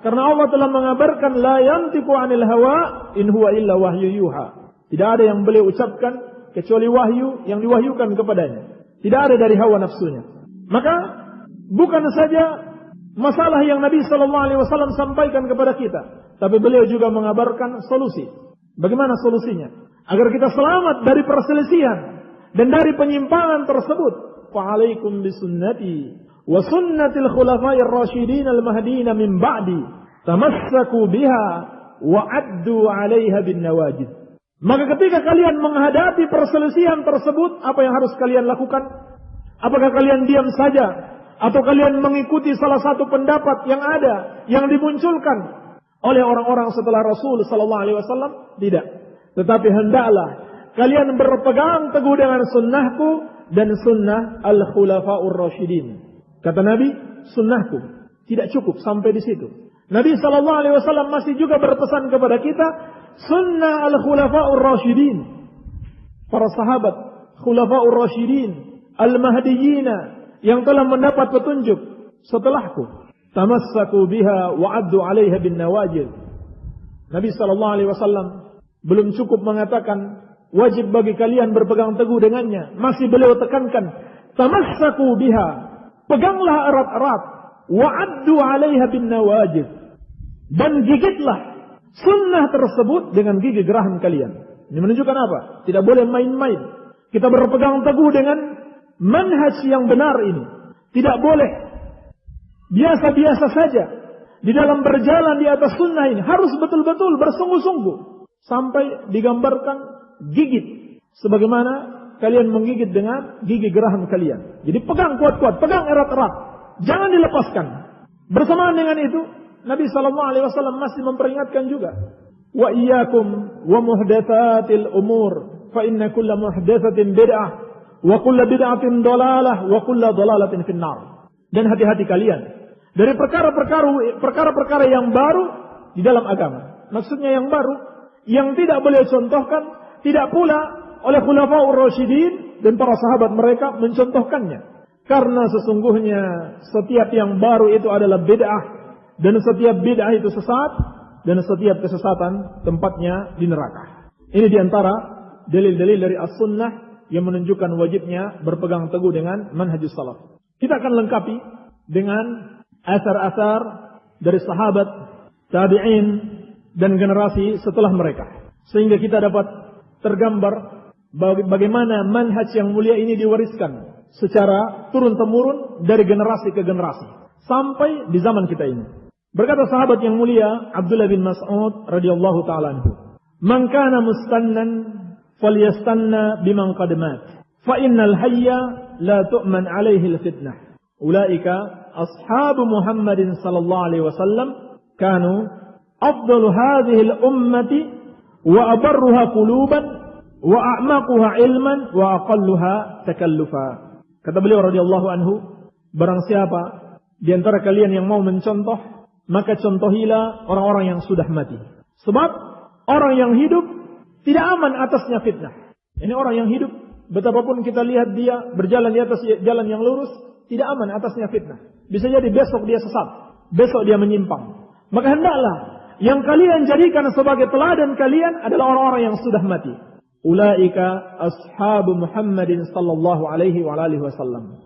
Karena Allah telah mengabarkan, la yantiqu 'anil hawa in huwa illa wahyu yuha. Tidak ada yang beliau ucapkan kecuali wahyu yang diwahyukan kepadanya. Tidak ada dari hawa nafsunya. Maka bukan saja masalah yang Nabi SAW sampaikan kepada kita, tapi beliau juga mengabarkan solusi. Bagaimana solusinya? Agar kita selamat dari perselisihan dan dari penyimpangan tersebut. Fa'alaikum bisunnati wa sunnatil khulafa'ir rasyidin al-mahdiyyin min ba'di tamassaku biha wa addu 'alaiha bin nawajid. Maka ketika kalian menghadapi perselisihan tersebut, apa yang harus kalian lakukan? Apakah kalian diam saja atau kalian mengikuti salah satu pendapat yang ada yang dimunculkan oleh orang-orang setelah Rasul sallallahu alaihi wasallam? Tidak. Tetapi hendaklah kalian berpegang teguh dengan sunnahku dan sunnah al-khulafa'ur rasyidin. Kata Nabi, sunnahku. Tidak cukup sampai di situ. Nabi sallallahu alaihi wasallam masih juga berpesan kepada kita sunnah al-khulafa'ur rasyidin. Para sahabat khulafa'ur rasyidin al-mahdiyina yang telah mendapat petunjuk setelahku. Tamassaku biha wa addu 'alaiha bin nawajid. Nabi sallallahu alaihi wasallam belum cukup mengatakan wajib bagi kalian berpegang teguh dengannya, masih beliau tekankan tamassaku biha, peganglah erat-erat, wa addu 'alaiha bin nawajid, dan gigitlah sunnah tersebut dengan gigi geraham kalian. Ini menunjukkan apa? Tidak boleh main-main. Kita berpegang teguh dengan manhaj yang benar ini. Tidak boleh biasa-biasa saja di dalam berjalan di atas sunnah ini. Harus betul-betul bersungguh-sungguh sampai digambarkan gigit, sebagaimana kalian menggigit dengan gigi geraham kalian. Jadi pegang kuat-kuat, pegang erat-erat, jangan dilepaskan. Bersamaan dengan itu, Nabi SAW masih memperingatkan juga, wa iyyakum wa muhdatsatil umur fa inna kulla muhdatsatin bid'ah wa kullu bid'atin dalalah wa kullu dalalatin finnar. Dan hati-hati kalian dari perkara-perkara yang baru di dalam agama. Maksudnya yang baru, yang tidak boleh contohkan, tidak pula oleh khulafaur rasyidin dan para sahabat mereka mencontohkannya. Karena sesungguhnya setiap yang baru itu adalah bid'ah, dan setiap bid'ah itu sesat, dan setiap kesesatan tempatnya di neraka. Ini diantara dalil-dalil dari as-sunnah yang menunjukkan wajibnya berpegang teguh dengan manhajus salaf. Kita akan lengkapi dengan asar-asar dari sahabat, tabi'in, dan generasi setelah mereka. Sehingga kita dapat tergambar bagaimana manhaj yang mulia ini diwariskan secara turun-temurun dari generasi ke generasi sampai di zaman kita ini. Berkata sahabat yang mulia Abdullah bin Mas'ud radhiyallahu taala anhu, "Man kana mustannan falyastanna biman qad mat, fa innal hayya la tu'man 'alaihi al-fitnah. Ulaika ashabu Muhammadin sallallahu alaihi wasallam kanu afdalu hadhihi al-ummati wa abarruha quluban wa a'maquha ilman wa aqalluha takallufa. Kata beliau radhiyallahu anhu, barang siapa di antara kalian yang mau mencontoh, maka contohilah orang-orang yang sudah mati. Sebab orang yang hidup tidak aman atasnya fitnah. Ini orang yang hidup, betapapun kita lihat dia berjalan di atas jalan yang lurus, tidak aman atasnya fitnah. Bisa jadi besok dia sesat, besok dia menyimpang. Maka hendaklah yang kalian jadikan sebagai teladan kalian adalah orang-orang yang sudah mati. Ulaika ashabu Muhammadin sallallahu alaihi wa alihi wasallam.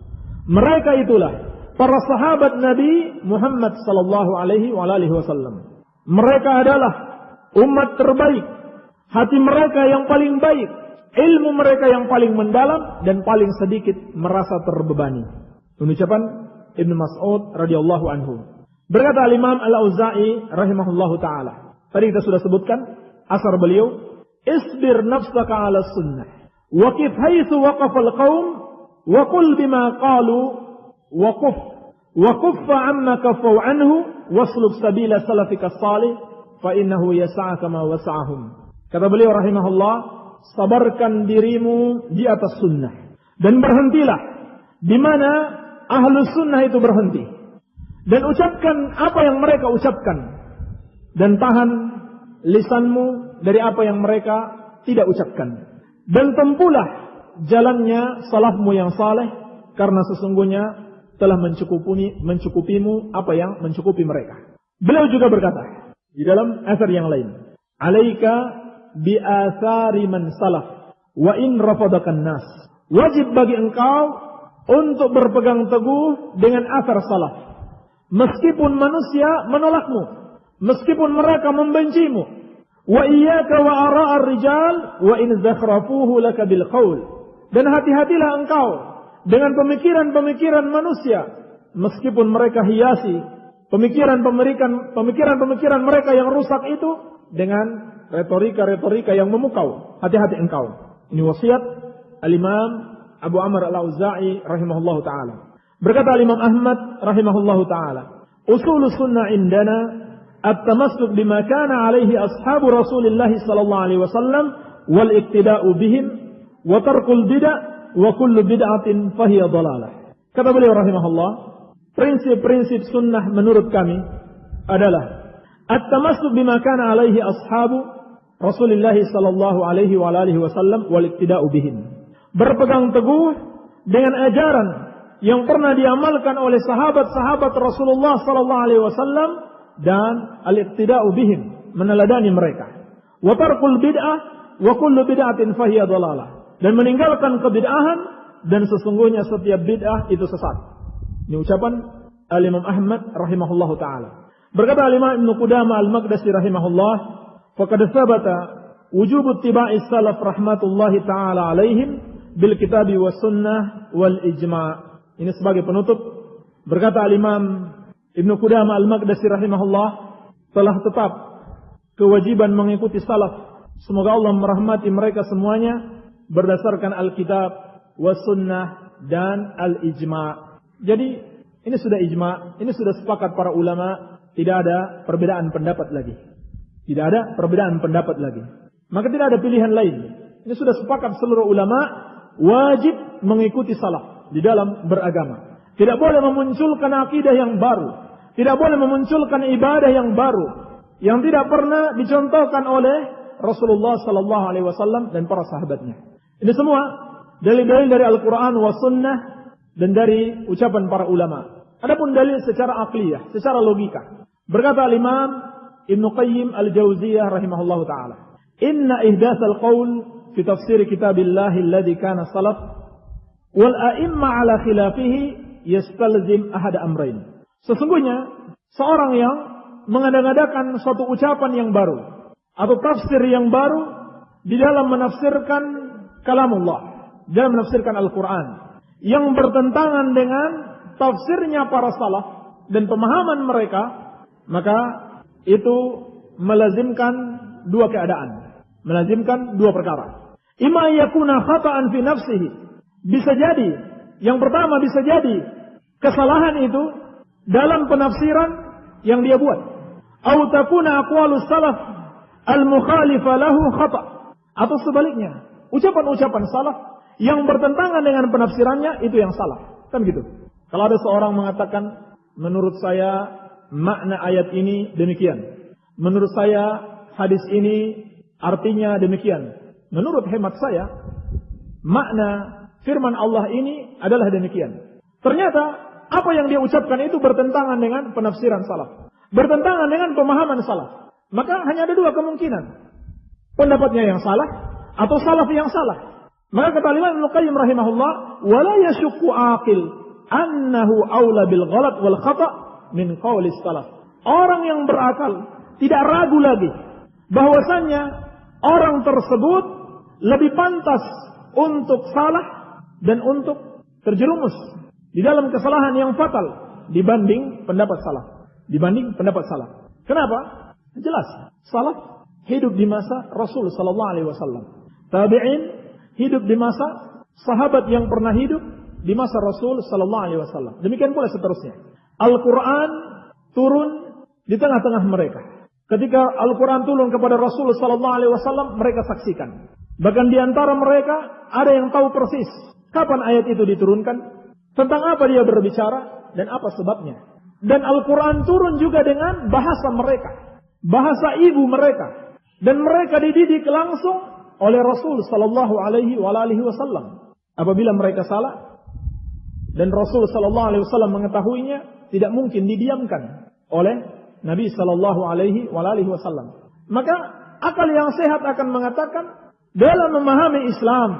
Mereka itulah para sahabat Nabi Muhammad sallallahu alaihi wa alihi wasallam. Mereka adalah umat terbaik, hati mereka yang paling baik, ilmu mereka yang paling mendalam dan paling sedikit merasa terbebani. Ucapan Ibnu Mas'ud radhiyallahu anhu. Berkata Imam Al-Auza'i rahimahullahu taala. Tadi kita sudah sebutkan asar beliau, isbir nafsaka 'ala sunnah wa qif haitsu waqafa al-qaum wa qul bima qalu wa kuffa 'amma kafu anhu wasluk sabila salafika salih fa innahu yas'aka ma wasa'ahum. Kata beliau rahimahullah, sabarkan dirimu di atas sunnah dan berhentilah di mana ahlus sunnah itu berhenti. Dan ucapkan apa yang mereka ucapkan. Dan tahan lisanmu dari apa yang mereka tidak ucapkan. Dan tempuhlah jalannya salafmu yang saleh, karena sesungguhnya telah mencukupimu apa yang mencukupi mereka. Beliau juga berkata di dalam asar yang lain, alaika bi athari man salaf wa in rafadakan nas. Wajib bagi engkau untuk berpegang teguh dengan asar salaf. Meskipun manusia menolakmu, meskipun mereka membencimu. Wa iyyaka wa ara'ar rijal wa in zakhrafuhu laka bil qaul. Dan hati-hatilah engkau dengan pemikiran-pemikiran manusia, meskipun mereka hiasi pemikiran mereka yang rusak itu dengan retorika-retorika yang memukau. Hati-hati engkau. Ini wasiat Al-Imam Abu Amr Al-Auza'i rahimahullahu taala. Berkata Imam Ahmad rahimahullahu taala, usulus sunnah indana at-tamassuk bima kana alaihi ashabu Rasulillah sallallahu alaihi wasallam wal iqtida'u bihim wa tarkul bid'ah wa kullu bid'atin fahiya dhalalah. Kata beliau rahimahullah, prinsip-prinsip sunnah menurut kami adalah at-tamassuk bima kana alaihi ashabu Rasulillah sallallahu alaihi wa alihi wasallam wal iqtida'u bihim. Berpegang teguh dengan ajaran yang pernah diamalkan oleh sahabat-sahabat Rasulullah sallallahu alaihi wasallam dan al-iqtida'u bihim, meneladani mereka. Wa tarkul bid'ah wa kullu bid'atin fahiya dhalalah. Dan meninggalkan kebid'ahan, dan sesungguhnya setiap bid'ah itu sesat. Ini ucapan Al-Imam Ahmad rahimahullahu taala. Berkata Al-Imam Ibnu Qudamah Al-Maqdisi rahimahullah, faqad tsabata wujub ittiba'i salaf rahmatullahi taala alaihim bil kitabi was sunnah wal ijma'. Ini sebagai penutup, berkata Al-Imam Ibnu Qudamah Al-Maqdisi rahimahullah, telah tetap kewajiban mengikuti salaf. Semoga Allah merahmati mereka semuanya berdasarkan Al-Kitab, Was-Sunnah dan Al-Ijma'. Jadi ini sudah ijma', ini sudah sepakat para ulama, tidak ada perbedaan pendapat lagi. Tidak ada perbedaan pendapat lagi. Maka tidak ada pilihan lain. Ini sudah sepakat seluruh ulama, wajib mengikuti salaf di dalam beragama. Tidak boleh memunculkan akidah yang baru. Tidak boleh memunculkan ibadah yang baru yang tidak pernah dicontohkan oleh Rasulullah sallallahu alaihi wasallam dan para sahabatnya. Ini semua dalil-dalil dari Al-Qur'an wa sunnah dan dari ucapan para ulama. Adapun dalil secara akliyah, secara logika. Berkata Imam Ibnu Qayyim Al-Jauziyah rahimahullahu taala, "Inna ihdatsal qaul fi tafsir kitabillah alladhi kana salaf wal a'imma ala khilafihi yastalzim ahad amrayn." Sesungguhnya seorang yang mengada-ngadakan suatu ucapan yang baru atau tafsir yang baru di dalam menafsirkan kalamullah, dalam menafsirkan Al-Quran yang bertentangan dengan tafsirnya para salaf dan pemahaman mereka, maka itu melazimkan dua keadaan, melazimkan dua perkara. Imma yakuna khata'an fi nafsihi, bisa jadi, yang pertama bisa jadi kesalahan itu dalam penafsiran yang dia buat. Au takuna aqwalus salaf al-mukhalifa lahu khata'. Atau sebaliknya, ucapan-ucapan salaf yang bertentangan dengan penafsirannya itu yang salah. Kan gitu. Kalau ada seorang mengatakan, menurut saya makna ayat ini demikian. Menurut saya hadis ini artinya demikian. Menurut hemat saya, makna firman Allah ini adalah demikian. Ternyata apa yang dia ucapkan itu bertentangan dengan penafsiran salaf, bertentangan dengan pemahaman salaf. Maka hanya ada dua kemungkinan. Pendapatnya yang salah atau salaf yang salah. Maka kata Imam Ibnu Qayyim rahimahullah, wala yashukku aqil annahu aula bil ghalat wal khata' min qawli salaf. Orang yang berakal tidak ragu lagi bahwasannya orang tersebut lebih pantas untuk salah dan untuk terjerumus di dalam kesalahan yang fatal dibanding pendapat salaf. Kenapa? Jelas, salaf hidup di masa Rasul sallallahu alaihi wasallam. Tabi'in hidup di masa sahabat yang pernah hidup di masa Rasul sallallahu alaihi wasallam. Demikian pula seterusnya. Al-Qur'an turun di tengah-tengah mereka. Ketika Al-Qur'an turun kepada Rasul sallallahu alaihi wasallam, mereka saksikan. Bahkan di antara mereka ada yang tahu persis kapan ayat itu diturunkan, tentang apa dia berbicara dan apa sebabnya. Dan Al-Qur'an turun juga dengan bahasa mereka, bahasa ibu mereka, dan mereka dididik langsung oleh Rasul sallallahu alaihi wasallam. Apabila mereka salah dan Rasul sallallahu alaihi wasallam mengetahuinya, tidak mungkin didiamkan oleh Nabi sallallahu alaihi wasallam. Maka akal yang sehat akan mengatakan, dalam memahami Islam,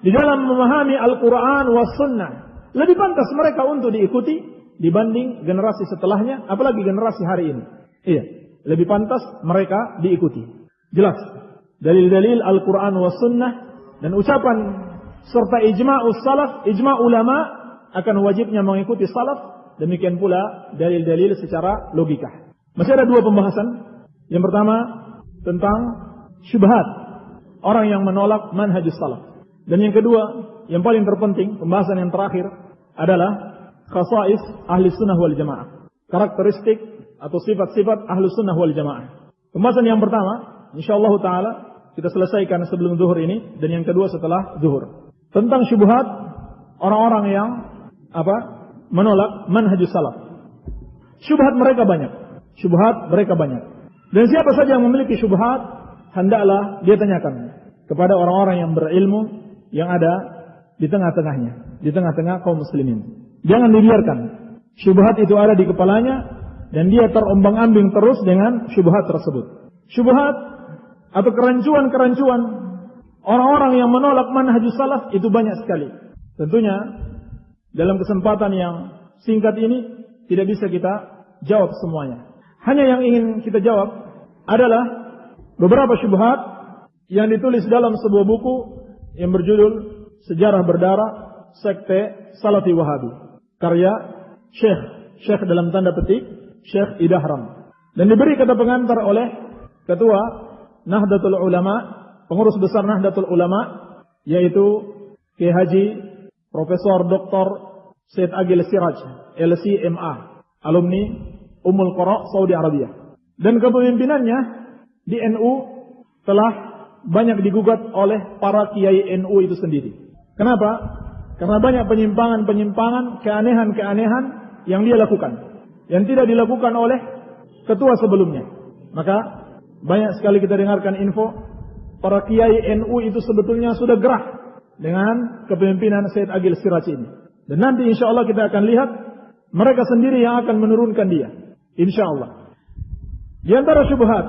di dalam memahami Al-Quran was sunnah, lebih pantas mereka untuk diikuti dibanding generasi setelahnya, apalagi generasi hari ini. Iya, lebih pantas mereka diikuti. Jelas, dalil-dalil Al-Quran was sunnah dan ucapan serta ijma'us salaf, ijma' ulama akan wajibnya mengikuti salaf. Demikian pula dalil-dalil secara logika. Masih ada dua pembahasan. Yang pertama tentang syubhat, orang yang menolak manhajus salaf. Dan yang kedua, yang paling terpenting, pembahasan yang terakhir adalah khasais ahli sunnah wal jamaah. Karakteristik atau sifat-sifat ahli sunnah wal jamaah. Pembahasan yang pertama, insyaallah ta'ala kita selesaikan sebelum zuhur ini. Dan yang kedua setelah zuhur. Tentang syubhat orang-orang yang menolak manhajus salaf. Syubhat mereka banyak. Dan siapa saja yang memiliki syubhat, hendaklah dia tanyakan kepada orang-orang yang berilmu yang ada di tengah-tengahnya, di tengah-tengah kaum muslimin. Jangan dibiarkan syubhat itu ada di kepalanya dan dia terombang-ambing terus dengan syubhat tersebut. Syubhat atau kerancuan-kerancuan orang-orang yang menolak manhajus salaf itu banyak sekali. Tentunya dalam kesempatan yang singkat ini tidak bisa kita jawab semuanya. Hanya yang ingin kita jawab adalah beberapa syubhat yang ditulis dalam sebuah buku yang berjudul Sejarah Berdarah Sekte Salafi Wahabi, karya Syekh dalam tanda petik Syekh Idahram, dan diberi kata pengantar oleh Ketua Nahdlatul Ulama, pengurus besar Nahdlatul Ulama, yaitu Kiai Haji Profesor Dr. Syed Agil Siraj, LCMA, alumni Ummul Qura, Saudi Arabia. Dan kepemimpinannya di NU telah banyak digugat oleh para kiai NU itu sendiri. Kenapa? Karena banyak penyimpangan-penyimpangan, keanehan-keanehan yang dia lakukan, yang tidak dilakukan oleh ketua sebelumnya. Maka banyak sekali kita dengarkan info, para kiai NU itu sebetulnya sudah gerah dengan kepemimpinan Syed Agil Siraj ini. Dan nanti insya Allah kita akan lihat mereka sendiri yang akan menurunkan dia. Insya Allah. Di antara syubhat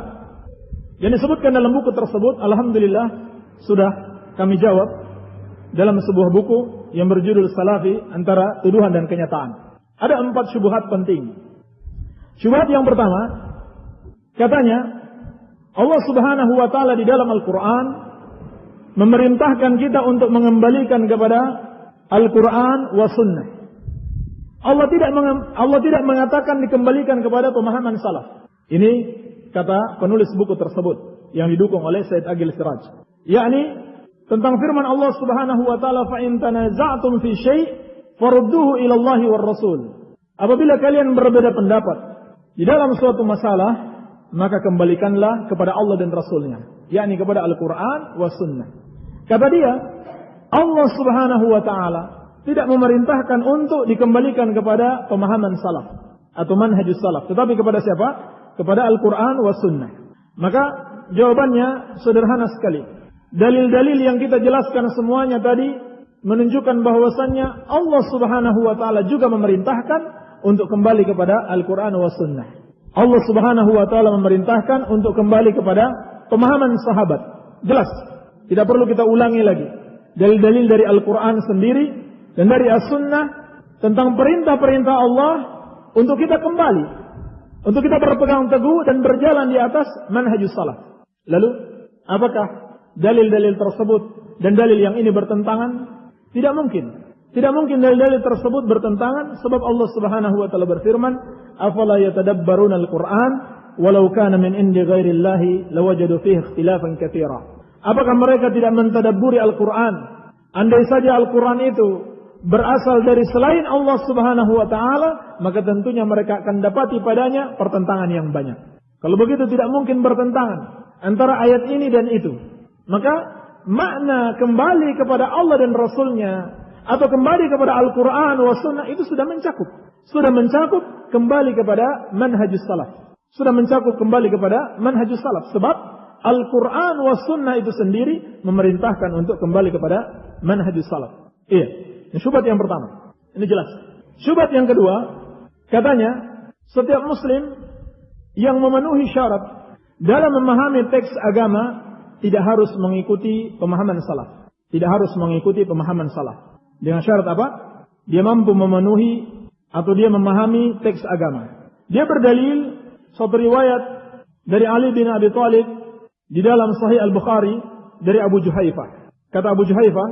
yang disebutkan dalam buku tersebut, alhamdulillah sudah kami jawab dalam sebuah buku yang berjudul Salafi Antara Tuduhan dan Kenyataan. Ada 4 syubhat penting. Syubhat yang pertama, katanya Allah Subhanahu wa taala di dalam Al-Qur'an memerintahkan kita untuk mengembalikan kepada Al-Qur'an wa sunnah. Allah tidak mengatakan dikembalikan kepada pemahaman salaf. Ini kata penulis buku tersebut yang didukung oleh Syed Agil Siraj. Yakni tentang firman Allah Subhanahu wa taala, fa in tanaza'tum fi syai' farudduhu ila Allah war Rasul. Apabila kalian berbeda pendapat di dalam suatu masalah, maka kembalikanlah kepada Allah dan Rasulnya, yakni kepada Al-Quran wa Sunnah. Kata dia, Allah Subhanahu wa Ta'ala tidak memerintahkan untuk dikembalikan kepada pemahaman salaf atau manhajus salaf, tetapi kepada siapa? Kepada Al-Quran wa Sunnah. Maka jawabannya sederhana sekali. Dalil-dalil yang kita jelaskan semuanya tadi menunjukkan bahwasannya Allah Subhanahu wa Ta'ala juga memerintahkan untuk kembali kepada Al-Quran wa Sunnah. Allah Subhanahu wa Ta'ala memerintahkan untuk kembali kepada pemahaman sahabat. Jelas, tidak perlu kita ulangi lagi. Dalil-dalil dari Al-Quran sendiri dan dari As-Sunnah tentang perintah-perintah Allah untuk kita kembali, untuk kita berpegang teguh dan berjalan di atas manhajus salaf. Lalu, apakah dalil-dalil tersebut dan dalil yang ini bertentangan? Tidak mungkin. Tidak mungkin dalil-dalil tersebut bertentangan, sebab Allah Subhanahu wa Ta'ala berfirman, "Afala yatadabbaruna al-Qur'an walau kana min indi ghairillahi lawajadu fihi ikhtilafan katsira." Apakah mereka tidak mentadabburi Al-Qur'an? Andai saja Al-Qur'an itu berasal dari selain Allah Subhanahu wa Ta'ala, maka tentunya mereka akan dapati padanya pertentangan yang banyak. Kalau begitu tidak mungkin bertentangan antara ayat ini dan itu. Maka makna kembali kepada Allah dan Rasulnya atau kembali kepada Al-Quran wa Sunnah itu sudah mencakup. Sudah mencakup kembali kepada manhajus salaf. Sudah mencakup kembali kepada manhajus salaf. Sebab Al-Quran wa Sunnah itu sendiri memerintahkan untuk kembali kepada manhajus salaf. Iya. Ini syubhat yang pertama. Ini jelas. Syubhat yang kedua, katanya setiap muslim yang memenuhi syarat dalam memahami teks agama tidak harus mengikuti pemahaman salaf. Tidak harus mengikuti pemahaman salaf. Dengan syarat apa? Dia mampu memenuhi atau dia memahami teks agama. Dia berdalil suatu riwayat dari Ali bin Abi Thalib di dalam Sahih Al-Bukhari dari Abu Juhaifah. Kata Abu Juhaifah,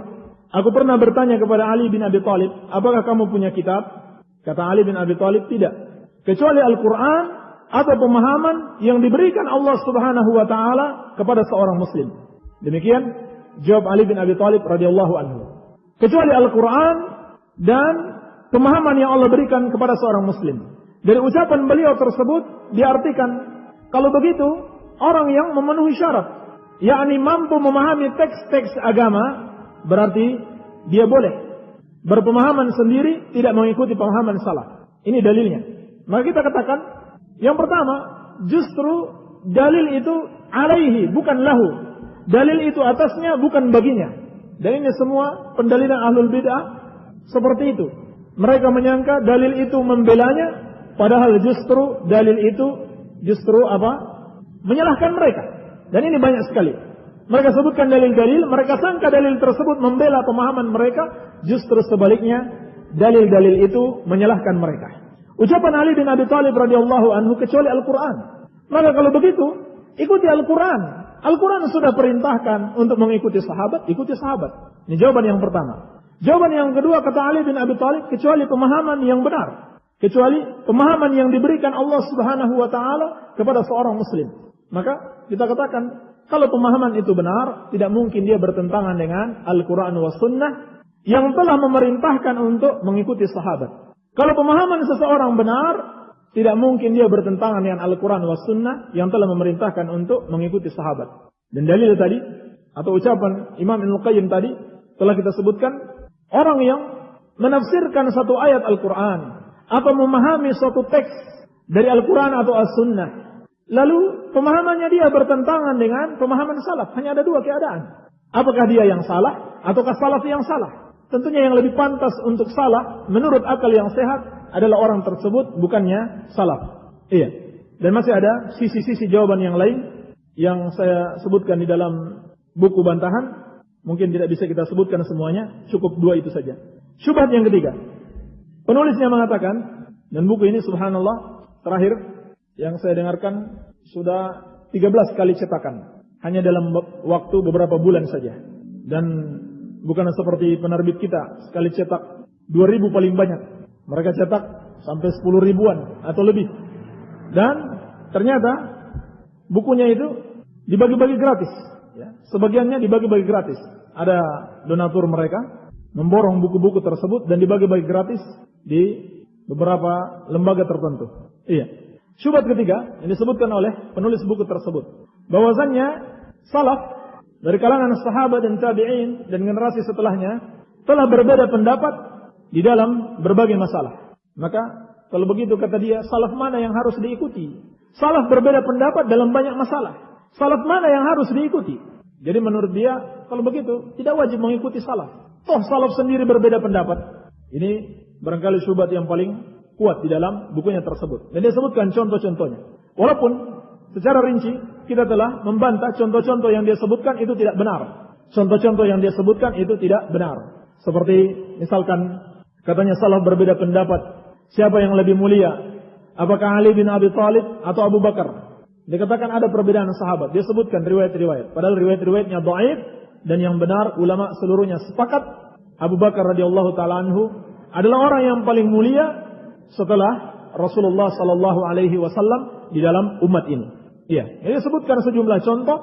aku pernah bertanya kepada Ali bin Abi Thalib, apakah kamu punya kitab? Kata Ali bin Abi Thalib, tidak. Kecuali Al-Quran atau pemahaman yang diberikan Allah Subhanahu wa Ta'ala kepada seorang muslim. Demikian jawab Ali bin Abi Thalib radhiyallahu anhu. Kecuali Al-Quran dan pemahaman yang Allah berikan kepada seorang muslim. Dari ucapan beliau tersebut diartikan, kalau begitu orang yang memenuhi syarat, yakni mampu memahami teks-teks agama, berarti dia boleh berpemahaman sendiri, tidak mengikuti pemahaman salaf. Ini dalilnya. Maka kita katakan, yang pertama, justru dalil itu alaihi, bukan lahu. Dalil itu atasnya, bukan baginya. Dan ini semua pendalilan ahlul bid'ah seperti itu. Mereka menyangka dalil itu membelanya, padahal justru dalil itu menyalahkan mereka. Dan ini banyak sekali. Mereka sebutkan dalil-dalil, mereka sangka dalil tersebut membela pemahaman mereka, justru sebaliknya dalil-dalil itu menyalahkan mereka. Ucapan Ali bin Abi Thalib radhiyallahu anhu, kecuali Al-Quran. Maka kalau begitu, ikuti Al-Quran. Al-Quran sudah perintahkan untuk mengikuti sahabat, ikuti sahabat. Ini jawaban yang pertama. Jawaban yang kedua, kata Ali bin Abi Thalib, kecuali pemahaman yang benar. Kecuali pemahaman yang diberikan Allah Subhanahu wa Ta'ala kepada seorang muslim. Maka kita katakan, kalau pemahaman itu benar, tidak mungkin dia bertentangan dengan Al-Quran wa Sunnah yang telah memerintahkan untuk mengikuti sahabat. Kalau pemahaman seseorang benar, tidak mungkin dia bertentangan dengan Al-Quran wa Sunnah yang telah memerintahkan untuk mengikuti sahabat. Dan dalil tadi, atau ucapan Imam Ibnu Qayyim tadi, telah kita sebutkan, orang yang menafsirkan satu ayat Al-Quran, atau memahami suatu teks dari Al-Quran atau As-Sunnah, lalu pemahamannya dia bertentangan dengan pemahaman salaf. Hanya ada dua keadaan. Apakah dia yang salah, ataukah salaf yang salah? Tentunya yang lebih pantas untuk salah, menurut akal yang sehat, adalah orang tersebut bukannya salaf. Iya. Dan masih ada sisi-sisi jawaban yang lain yang saya sebutkan di dalam buku bantahan. Mungkin tidak bisa kita sebutkan semuanya, cukup dua itu saja. Syubhat yang ketiga. Penulisnya mengatakan, dan buku ini subhanallah, terakhir yang saya dengarkan sudah 13 kali cetakan. Hanya dalam waktu beberapa bulan saja. Dan bukan seperti penerbit kita, sekali cetak 2.000 paling banyak. Mereka cetak sampai 10 ribuan atau lebih. Dan ternyata bukunya itu dibagi-bagi gratis. Ya. Sebagiannya dibagi-bagi gratis. Ada donatur mereka memborong buku-buku tersebut dan dibagi-bagi gratis di beberapa lembaga tertentu. Iya. Syubhat ketiga yang disebutkan oleh penulis buku tersebut, bahwasannya salaf dari kalangan sahabat dan tabi'in dan generasi setelahnya telah berbeda pendapat di dalam berbagai masalah. Maka kalau begitu kata dia, salaf mana yang harus diikuti? Salaf berbeda pendapat dalam banyak masalah. Salaf mana yang harus diikuti? Jadi menurut dia, kalau begitu tidak wajib mengikuti salaf. Toh salaf sendiri berbeda pendapat. Ini barangkali syubhat yang paling kuat di dalam bukunya tersebut. Dan dia sebutkan contoh-contohnya. Walaupun secara rinci kita telah membantah contoh-contoh yang dia sebutkan itu tidak benar. Contoh-contoh yang dia sebutkan itu tidak benar. Seperti misalkan katanya salaf berbeda pendapat. Siapa yang lebih mulia? Apakah Ali bin Abi Thalib atau Abu Bakar? Dikatakan ada perbedaan sahabat. Dia sebutkan riwayat-riwayat. Padahal riwayat-riwayatnya dhaif dan yang benar ulama seluruhnya sepakat Abu Bakar radhiyallahu taala anhu adalah orang yang paling mulia setelah Rasulullah sallallahu alaihi wasallam di dalam umat ini. Iya, ini sebutkan sejumlah contoh,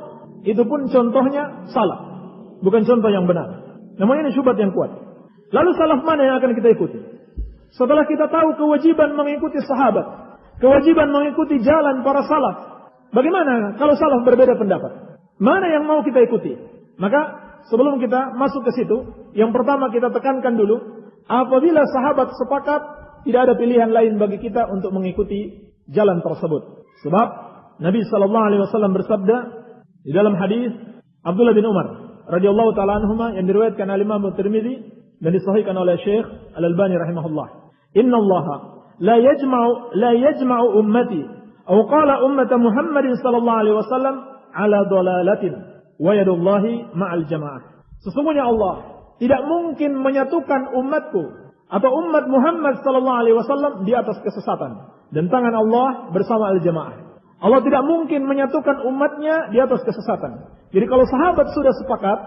itu pun contohnya salah, bukan contoh yang benar. Namun ini syubhat yang kuat. Lalu salaf mana yang akan kita ikuti? Setelah kita tahu kewajiban mengikuti sahabat, kewajiban mengikuti jalan para salaf, bagaimana kalau salaf berbeda pendapat? Mana yang mau kita ikuti? Maka sebelum kita masuk ke situ, yang pertama kita tekankan dulu, apabila sahabat sepakat, tidak ada pilihan lain bagi kita untuk mengikuti jalan tersebut. Sebab Nabi sallallahu alaihi wasallam bersabda di dalam hadis Abdullah bin Umar radhiyallahu taala anhuma yang diriwayatkan oleh Imam Tirmidzi dan disahihkan oleh Syekh Al-Albani rahimahullah. Inna Allah la yajma'u ummati atau qala ummat Muhammad sallallahu alaihi wasallam ala dhalalatin wa yadullahi ma'al jamaah. Sesungguhnya Allah tidak mungkin menyatukan umatku atau umat Muhammad sallallahu alaihi wasallam di atas kesesatan dan tangan Allah bersama al-jamaah. Allah tidak mungkin menyatukan umatnya di atas kesesatan. Jadi kalau sahabat sudah sepakat,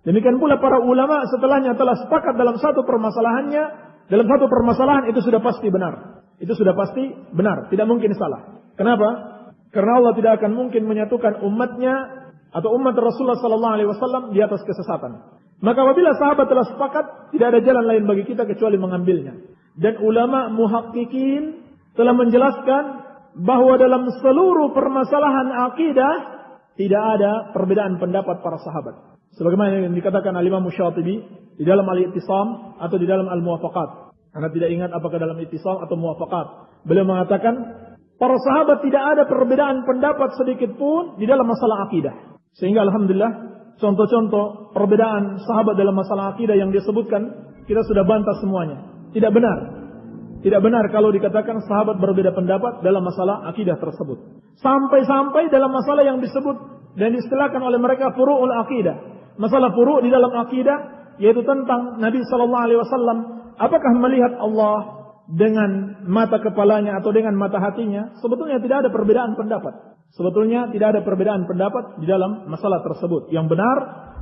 demikian pula para ulama setelahnya telah sepakat dalam satu permasalahannya, dalam satu permasalahan itu sudah pasti benar. Itu sudah pasti benar, tidak mungkin salah. Kenapa? Karena Allah tidak akan mungkin menyatukan umatnya atau umat Rasulullah sallallahu alaihi wasallam di atas kesesatan. Maka apabila sahabat telah sepakat, tidak ada jalan lain bagi kita kecuali mengambilnya. Dan ulama muhaqqiqin telah menjelaskan bahwa dalam seluruh permasalahan akidah tidak ada perbedaan pendapat para sahabat. Sebagaimana yang dikatakan Al-Imam Syatibi di dalam Al-I'tisam atau di dalam Al-Muwafaqat. Anda tidak ingat apakah dalam I'tisam atau Muwafaqat. Beliau mengatakan para sahabat tidak ada perbedaan pendapat sedikit pun di dalam masalah akidah. Sehingga alhamdulillah contoh-contoh perbedaan sahabat dalam masalah akidah yang disebutkan kita sudah bantah semuanya. Tidak benar. Tidak benar kalau dikatakan sahabat berbeda pendapat dalam masalah akidah tersebut. Sampai-sampai dalam masalah yang disebut dan diistilahkan oleh mereka furu'ul akidah. Masalah furu' di dalam akidah yaitu tentang Nabi sallallahu alaihi wasallam apakah melihat Allah dengan mata kepalanya atau dengan mata hatinya? Sebetulnya tidak ada perbedaan pendapat. Sebetulnya tidak ada perbedaan pendapat di dalam masalah tersebut. Yang benar,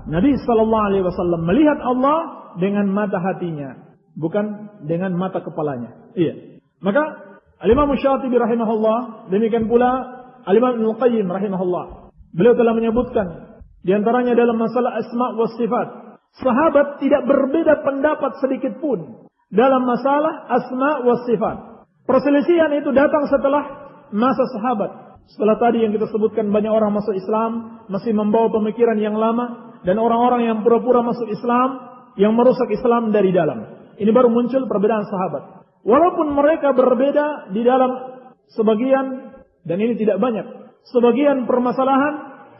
Nabi sallallahu alaihi wasallam melihat Allah dengan mata hatinya, bukan dengan mata kepalanya. Iya. Maka Al-Imam Syatibi rahimahullah, demikian pula Al-Imam Ibnu Qayyim rahimahullah. Beliau telah menyebutkan di antaranya dalam masalah asma wa sifat, sahabat tidak berbeda pendapat sedikit pun dalam masalah asma wa sifat. Perselisihan itu datang setelah masa sahabat. Setelah tadi yang kita sebutkan banyak orang masuk Islam masih membawa pemikiran yang lama dan orang-orang yang pura-pura masuk Islam yang merusak Islam dari dalam. Ini baru muncul perbedaan sahabat. Walaupun mereka berbeda di dalam sebagian, dan ini tidak banyak, sebagian permasalahan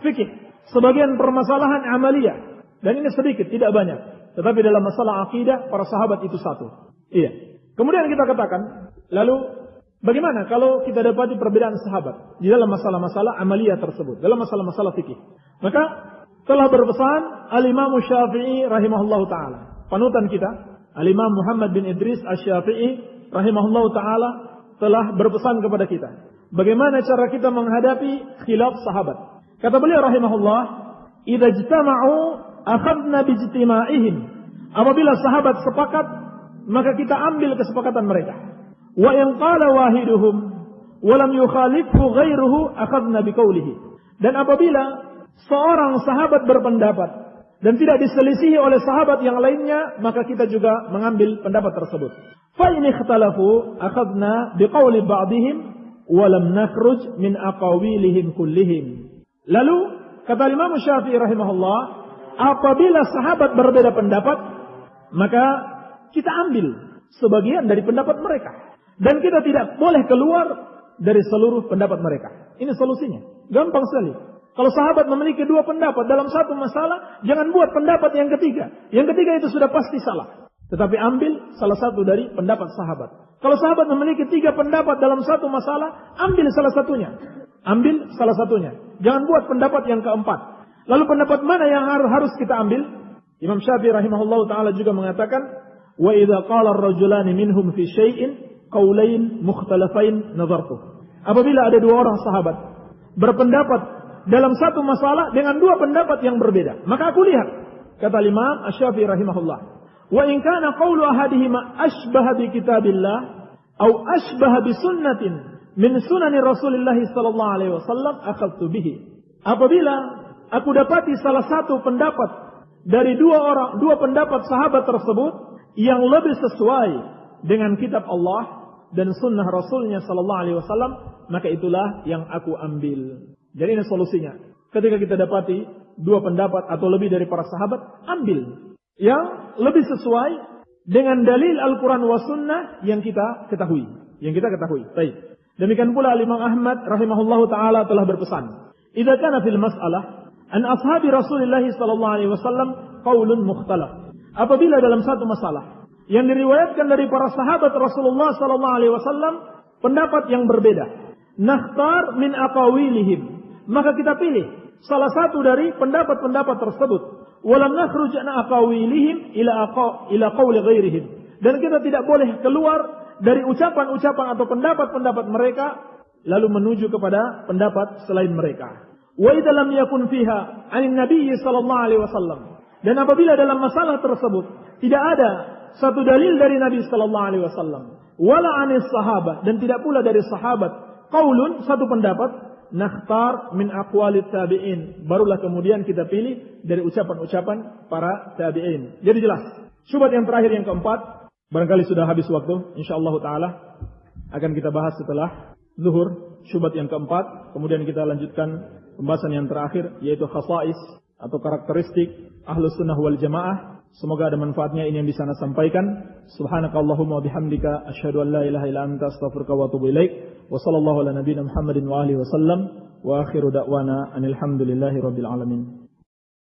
fikih, sebagian permasalahan amaliyah, dan ini sedikit, tidak banyak. Tetapi dalam masalah akidah para sahabat itu satu. Iya. Kemudian kita katakan, lalu bagaimana kalau kita dapati perbedaan sahabat di dalam masalah-masalah amaliyah tersebut, dalam masalah-masalah fikih? Maka telah berpesan Al-Imam Syafi'i rahimahullahu taala. Panutan kita, Al-Imam Muhammad bin Idris Asy-Syafi'i rahimahullahu taala telah berpesan kepada kita. Bagaimana cara kita menghadapi khilaf sahabat? Kata beliau rahimahullah, "Idza ijtama'u akhadna bijtima'ihim." Apabila sahabat sepakat, maka kita ambil kesepakatan mereka. Wa in qala wahiduhum wa lam yukhalifhu ghairuhu akhadna biqaulihi. Dan apabila seorang sahabat berpendapat dan tidak diselisihi oleh sahabat yang lainnya, maka kita juga mengambil pendapat tersebut. Fa in ikhtalafu akhadna biqauli ba'dihim wa lam nakhruj min aqawilihim kullihim. Lalu kata Imam Syafi'i rahimahullah, apabila sahabat berbeda pendapat, maka kita ambil sebagian dari pendapat mereka dan kita tidak boleh keluar dari seluruh pendapat mereka. Ini solusinya. Gampang sekali. Kalau sahabat memiliki dua pendapat dalam satu masalah, jangan buat pendapat yang ketiga. Yang ketiga itu sudah pasti salah. Tetapi ambil salah satu dari pendapat sahabat. Kalau sahabat memiliki tiga pendapat dalam satu masalah, ambil salah satunya. Ambil salah satunya. Jangan buat pendapat yang keempat. Lalu pendapat mana yang harus kita ambil? Imam Syafi'i rahimahullah ta'ala juga mengatakan, wa idza qala ar-rajulani minhum fi syai'in qaulain mukhtalafain nazartu. Apabila ada dua orang sahabat berpendapat dalam satu masalah dengan dua pendapat yang berbeda, maka aku lihat, kata Imam Asy-Syafi'i rahimahullah, wa in kana qawlu ahadihima ashbaha bi kitabillah aw ashbaha bi sunnatin min sunani Rasulillah sallallahu alaihi wasallam akhadtu bihi. Apabila aku dapati salah satu pendapat dari dua pendapat sahabat tersebut yang lebih sesuai dengan kitab Allah dan sunnah Rasulnya sallallahu alaihi wasallam, maka itulah yang aku ambil. Jadi ini solusinya. Ketika kita dapati dua pendapat atau lebih dari para sahabat, ambil yang lebih sesuai dengan dalil Al-Quran wa Sunnah yang kita ketahui. Baik. Demikian pula Imam Ahmad rahimahullahu taala telah berpesan, "Idza kana fil mas'alah an ashabi Rasulillah sallallahu alaihi wasallam qaulun mukhtalaf." Apabila dalam satu masalah yang diriwayatkan dari para sahabat Rasulullah sallallahu alaihi wasallam pendapat yang berbeda, nakhtar min aqawilihim, maka kita pilih salah satu dari pendapat-pendapat tersebut. Walam nakhruj an aqawilihim ila qawli ghairihim. Dan kita tidak boleh keluar dari ucapan-ucapan atau pendapat-pendapat mereka lalu menuju kepada pendapat selain mereka. Wa idza lam yakun fiha 'anin nabiy sallallahu alaihi wasallam. Dan apabila dalam masalah tersebut tidak ada satu dalil dari Nabi sallallahu alaihi wasallam, wala 'anis sahabat, dan tidak pula dari sahabat, qaulun, satu pendapat, nakhtar min aqwalit tabi'in, barulah kemudian kita pilih dari ucapan-ucapan para tabi'in. Jadi jelas. Syubhat yang terakhir yang keempat, barangkali sudah habis waktu, insyaallah taala akan kita bahas setelah zuhur. Syubhat yang keempat, kemudian kita lanjutkan pembahasan yang terakhir, yaitu khasais atau karakteristik Ahlus Sunnah wal Jamaah. Semoga ada manfaatnya ini yang bisa saya sampaikan. Subhanakallahumma wa bihamdika asyhadu an la ilaha illa anta astaghfiruka wa atubu ilaik. Wa sallallahu ala nabiyyina Muhammadin wa alihi wa sallam. Wa akhiru da'wana anil hamdulillahi rabbil alamin.